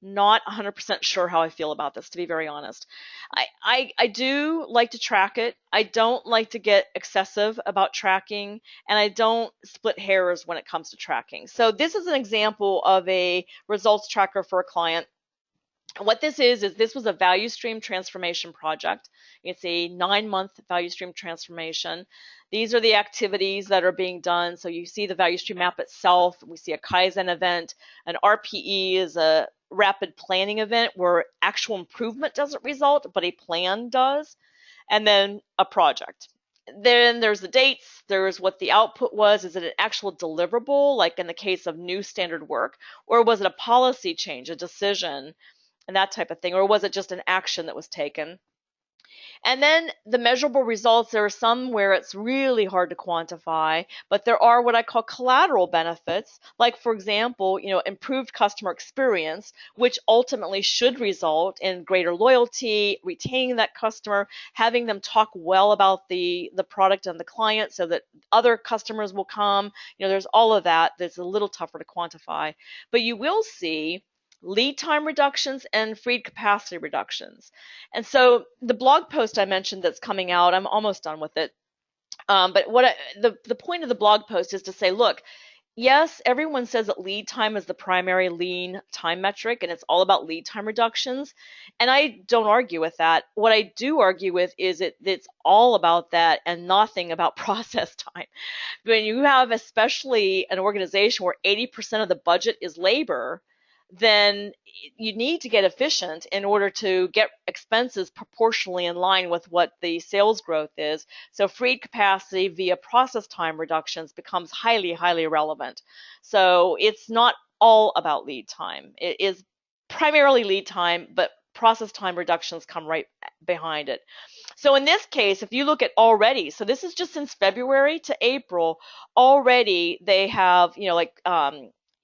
not 100% sure how I feel about this, to be very honest. I do like to track it. I don't like to get excessive about tracking, and I don't split hairs when it comes to tracking. So this is an example of a results tracker for a client. What this is this was a value stream transformation project. It's a 9-month value stream transformation. These are the activities that are being done. So you see the value stream map itself. We see a kaizen event. An RPE is a rapid planning event where actual improvement doesn't result, but a plan does. And then a project. Then there's the dates, there's what the output was. Is it an actual deliverable, like in the case of new standard work, or was it a policy change, a decision, and that type of thing, or was it just an action that was taken? And then the measurable results, there are some where it's really hard to quantify, but there are what I call collateral benefits, like, for example, improved customer experience, which ultimately should result in greater loyalty, retaining that customer, having them talk well about the product and the client so that other customers will come. There's all of that that's a little tougher to quantify. But you will see lead time reductions and freed capacity reductions. And so the blog post I mentioned that's coming out, I'm almost done with it. But the point of the blog post is to say, look, Yes, everyone says that lead time is the primary lean time metric and it's all about lead time reductions. And I don't argue with that. What I do argue with is it's all about that and nothing about process time. When you have especially an organization where 80% of the budget is labor, then you need to get efficient in order to get expenses proportionally in line with what the sales growth is. So freed capacity via process time reductions becomes highly, highly relevant. So it's not all about lead time. It is primarily lead time, but process time reductions come right behind it. So in this case, if you look at already, so this is just since February to April, already they have,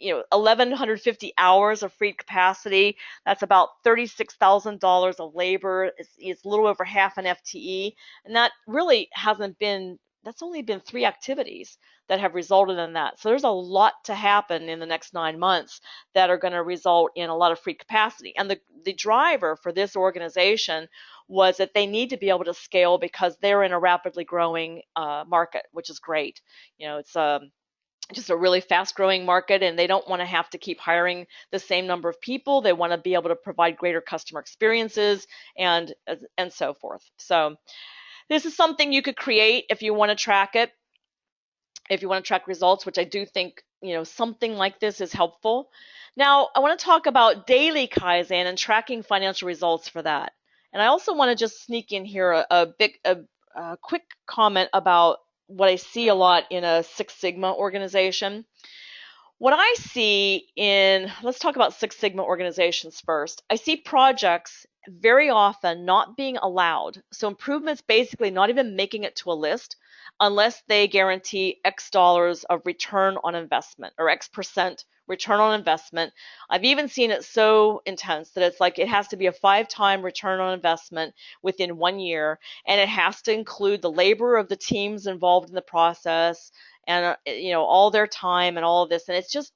1,150 hours of freed capacity. That's about $36,000 of labor. It's a little over half an FTE. And that really hasn't been, that's only been 3 activities that have resulted in that. So there's a lot to happen in the next 9 months that are going to result in a lot of free capacity. And the driver for this organization was that they need to be able to scale because they're in a rapidly growing market, which is great. It's just a really fast growing market and they don't want to have to keep hiring the same number of people. They want to be able to provide greater customer experiences and so forth. So this is something you could create if you want to track it, if you want to track results, which I do think, something like this is helpful. Now, I want to talk about daily kaizen and tracking financial results for that. And I also want to just sneak in here a quick comment about what I see a lot in a Six Sigma organization. What I see in, let's talk about Six Sigma organizations first. I see projects very often not being allowed. So improvements basically not even making it to a list unless they guarantee X dollars of return on investment or X percent return on investment. I've even seen it so intense that it's like it has to be a 5-time return on investment within 1 year, and it has to include the labor of the teams involved in the process, and all their time and all of this. And it's just,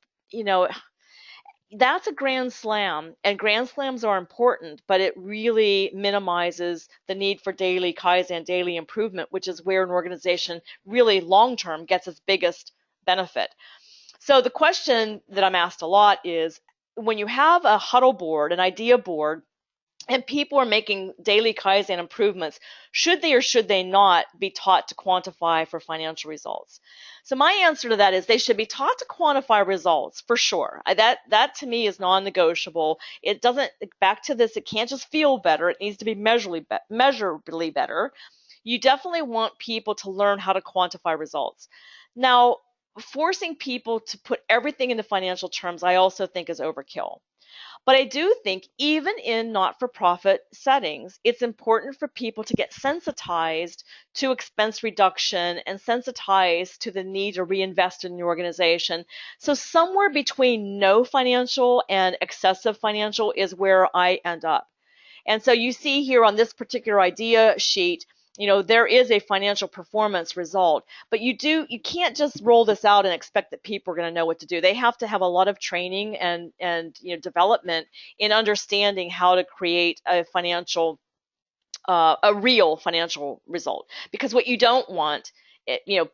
that's a grand slam, and grand slams are important, but it really minimizes the need for daily kaizen, daily improvement, which is where an organization really long term gets its biggest benefit. So the question that I'm asked a lot is, when you have a huddle board, an idea board, and people are making daily kaizen improvements, should they or should they not be taught to quantify for financial results? So my answer to that is they should be taught to quantify results for sure. That to me is non-negotiable. It doesn't, back to this, it can't just feel better. It needs to be measurably better. You definitely want people to learn how to quantify results. Now, forcing people to put everything into financial terms, I also think is overkill. But I do think even in not-for-profit settings, it's important for people to get sensitized to expense reduction and sensitized to the need to reinvest in the organization. So somewhere between no financial and excessive financial is where I end up. And so you see here on this particular idea sheet, there is a financial performance result, but you can't just roll this out and expect that people are going to know what to do. They have to have a lot of training and development in understanding how to create a real financial result. Because what you don't want,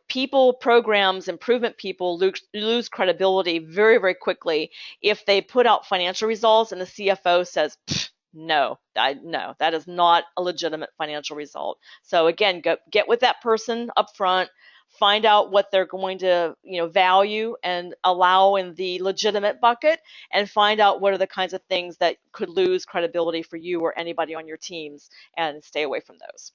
people, programs, improvement people lose credibility very, very quickly if they put out financial results and the CFO says, no, that is not a legitimate financial result. So again, get with that person up front, find out what they're going to, value and allow in the legitimate bucket, and find out what are the kinds of things that could lose credibility for you or anybody on your teams, and stay away from those.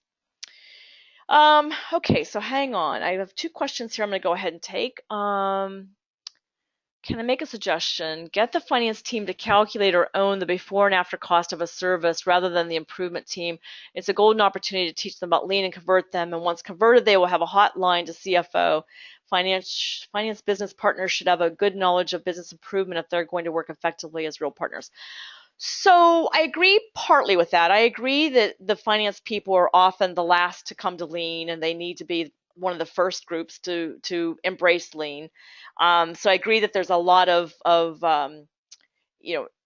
Okay, so hang on. I have 2 questions here I'm going to go ahead and take. Can I make a suggestion? Get the finance team to calculate or own the before and after cost of a service rather than the improvement team. It's a golden opportunity to teach them about lean and convert them. And once converted, they will have a hotline to CFO. Finance business partners should have a good knowledge of business improvement if they're going to work effectively as real partners. So I agree partly with that. I agree that the finance people are often the last to come to lean, and they need to be one of the first groups to embrace lean. So I agree that there's a lot of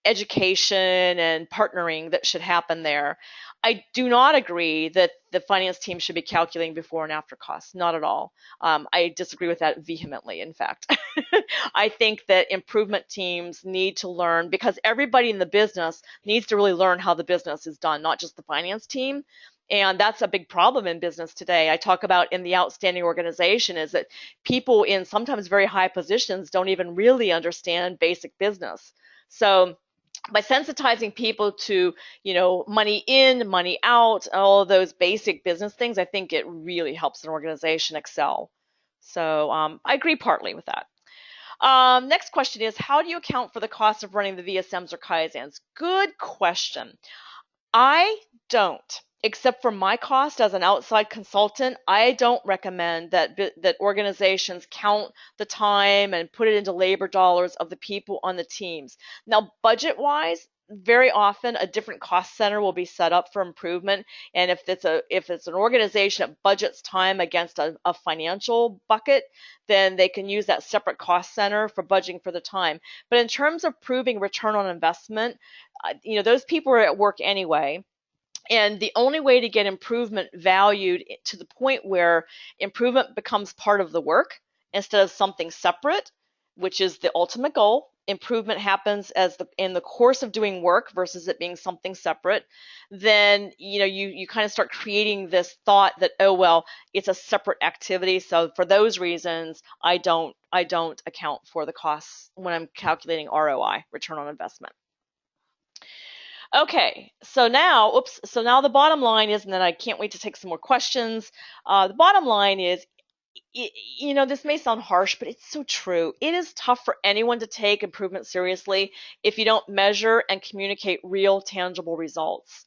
education and partnering that should happen there. I do not agree that the finance team should be calculating before and after costs. Not at all. I disagree with that vehemently, in fact. I think that improvement teams need to learn, because everybody in the business needs to really learn how the business is done, not just the finance team. And that's a big problem in business today. I talk about in the outstanding organization is that people in sometimes very high positions don't even really understand basic business. So by sensitizing people to, money in, money out, all of those basic business things, I think it really helps an organization excel. So I agree partly with that. Next question is, how do you account for the cost of running the VSMs or Kaizens? Good question. I don't. Except for my cost as an outside consultant, I don't recommend that organizations count the time and put it into labor dollars of the people on the teams. Now, budget-wise, very often a different cost center will be set up for improvement, and if it's an organization that budgets time against a financial bucket, then they can use that separate cost center for budgeting for the time. But in terms of proving return on investment, those people are at work anyway. And the only way to get improvement valued to the point where improvement becomes part of the work instead of something separate, which is the ultimate goal. Improvement happens in the course of doing work versus it being something separate. Then you kind of start creating this thought that, oh well, it's a separate activity. So for those reasons, I don't account for the costs when I'm calculating ROI, return on investment. Okay, so now the bottom line is, and then I can't wait to take some more questions. The bottom line is, this may sound harsh, but it's so true. It is tough for anyone to take improvement seriously if you don't measure and communicate real, tangible results.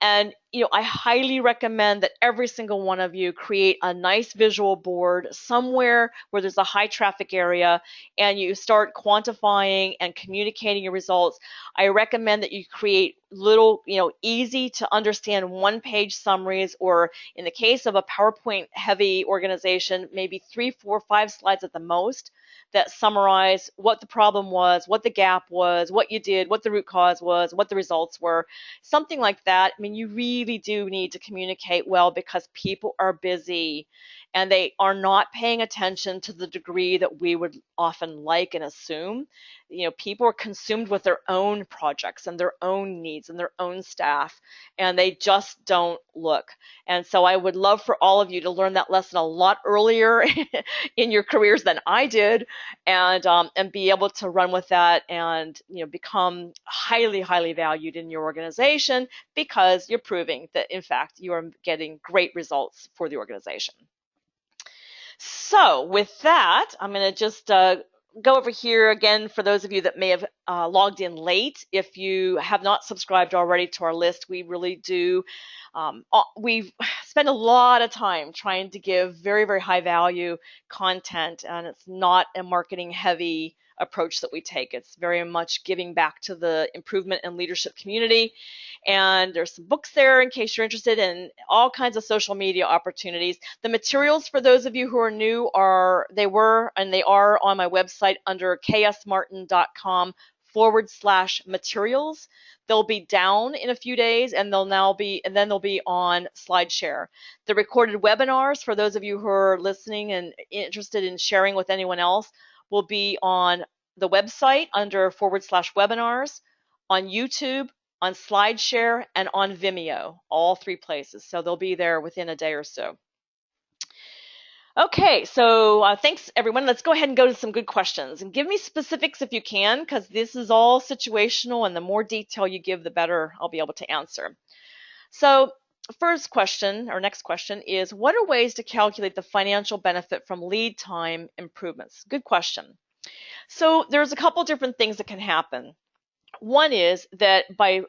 And I highly recommend that every single one of you create a nice visual board somewhere where there's a high traffic area, and you start quantifying and communicating your results. I recommend that you create little, easy to understand one-page summaries, or in the case of a PowerPoint heavy organization, maybe 3, 4, 5 slides at the most that summarize what the problem was, what the gap was, what you did, what the root cause was, what the results were, something like that. I mean, you really do need to communicate well, because people are busy and they are not paying attention to the degree that we would often like and assume. People are consumed with their own projects and their own needs and their own staff, and they just don't look. And so I would love for all of you to learn that lesson a lot earlier in your careers than I did, and be able to run with that and become highly, highly valued in your organization, because you're proving that in fact you are getting great results for the organization. So with that, I'm going to just go over here again for those of you that may have logged in late. If you have not subscribed already to our list, we really do. We spend a lot of time trying to give very, very high value content, and it's not a marketing heavy approach that we take. It's very much giving back to the improvement and leadership community. And there's some books there in case you're interested, in all kinds of social media opportunities. The materials for those of you who are new they are on my website under ksmartin.com/materials. They'll be down in a few days, and then they'll be on SlideShare. The recorded webinars, for those of you who are listening and interested in sharing with anyone else, will be on the website under /webinars, on YouTube, on SlideShare, and on Vimeo, all 3 places. So they'll be there within a day or so. Okay, so thanks everyone. Let's go ahead and go to some good questions, and give me specifics if you can, because this is all situational, and the more detail you give, the better I'll be able to answer. So next question is, what are ways to calculate the financial benefit from lead time improvements? Good question. So there's a couple different things that can happen. One is that by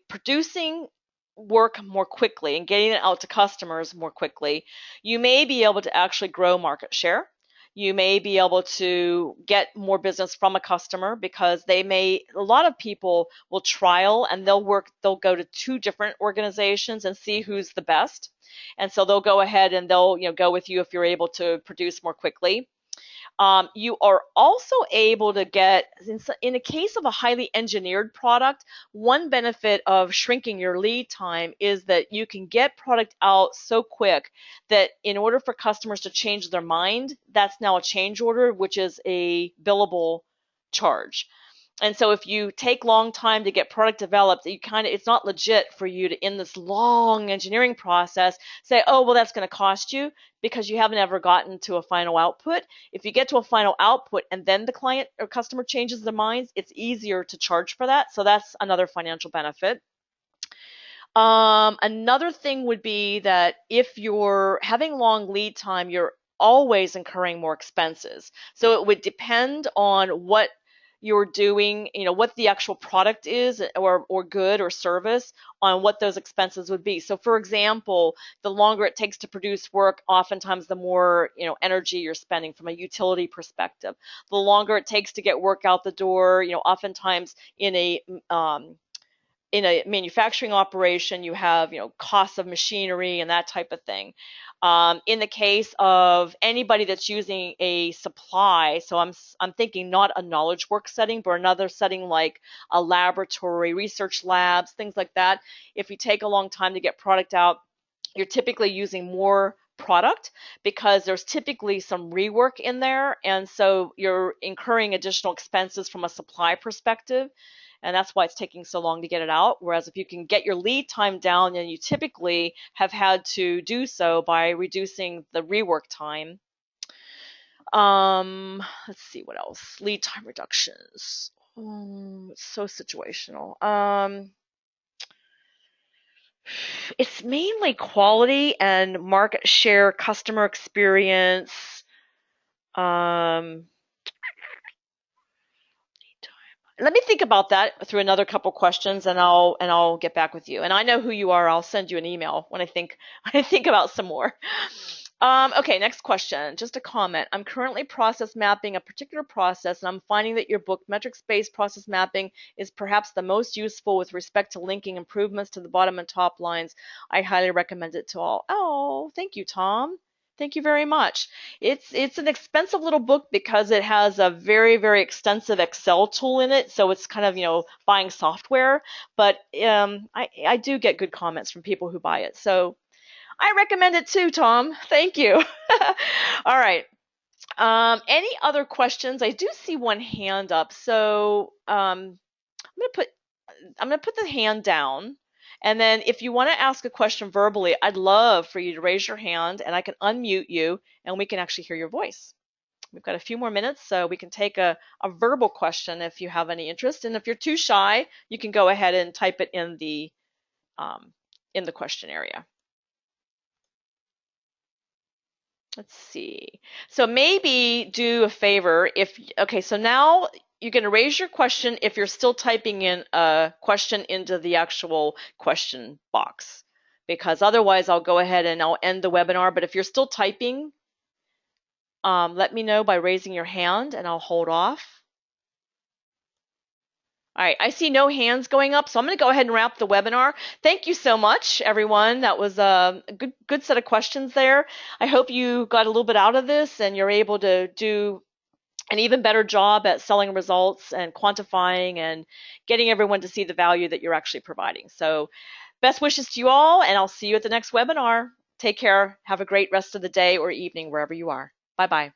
producing work more quickly and getting it out to customers more quickly, you may be able to actually grow market share. You may be able to get more business from a customer, because a lot of people will trial and they'll go to 2 different organizations and see who's the best. And so they'll go ahead and they'll go with you if you're able to produce more quickly. You are also able to get, in a case of a highly engineered product, one benefit of shrinking your lead time is that you can get product out so quick that in order for customers to change their mind, that's now a change order, which is a billable charge. And so if you take long time to get product developed, it's not legit for you to, in this long engineering process, say, oh, well, that's going to cost you, because you haven't ever gotten to a final output. If you get to a final output and then the client or customer changes their minds, it's easier to charge for that. So that's another financial benefit. Another thing would be that if you're having long lead time, you're always incurring more expenses. So it would depend on what you're doing, what the actual product is, or good or service, on what those expenses would be. So for example, the longer it takes to produce work, oftentimes the more, energy you're spending from a utility perspective. The longer it takes to get work out the door, oftentimes in a manufacturing operation, you have, costs of machinery and that type of thing. In the case of anybody that's using a supply, so I'm thinking not a knowledge work setting, but another setting like a laboratory, research labs, things like that. If you take a long time to get product out, you're typically using more product because there's typically some rework in there, and so you're incurring additional expenses from a supply perspective, and that's why it's taking so long to get it out. Whereas if you can get your lead time down, then you typically have had to do so by reducing the rework time. Let's see what else. Lead time reductions. It's so situational. It's mainly quality and market share, customer experience. Um, Let me think about that through another couple questions, and I'll get back with you. And I know who you are. I'll send you an email when I think when I think about some more. Okay, next question. Just a comment. I'm currently process mapping a particular process, and I'm finding that your book, Metrics-Based Process Mapping, is perhaps the most useful with respect to linking improvements to the bottom and top lines. I highly recommend it to all. Oh, thank you, Tom. Thank you very much. It's an expensive little book because it has a very, very extensive Excel tool in it, so it's kind of, buying software. But I do get good comments from people who buy it, so I recommend it too, Tom. Thank you. All right. Any other questions? I do see one hand up, so I'm gonna put the hand down. And then if you want to ask a question verbally, I'd love for you to raise your hand and I can unmute you and we can actually hear your voice. We've got a few more minutes, so we can take a verbal question if you have any interest. And if you're too shy, you can go ahead and type it in the question area. Let's see. So maybe do a favor okay, so now you're going to raise your question if you're still typing in a question into the actual question box, because otherwise I'll go ahead and I'll end the webinar. But if you're still typing, let me know by raising your hand and I'll hold off. All right, I see no hands going up, so I'm going to go ahead and wrap the webinar. Thank you so much, everyone. That was a good set of questions there. I hope you got a little bit out of this and you're able to do an even better job at selling results and quantifying and getting everyone to see the value that you're actually providing. So best wishes to you all, and I'll see you at the next webinar. Take care. Have a great rest of the day or evening wherever you are. Bye-bye.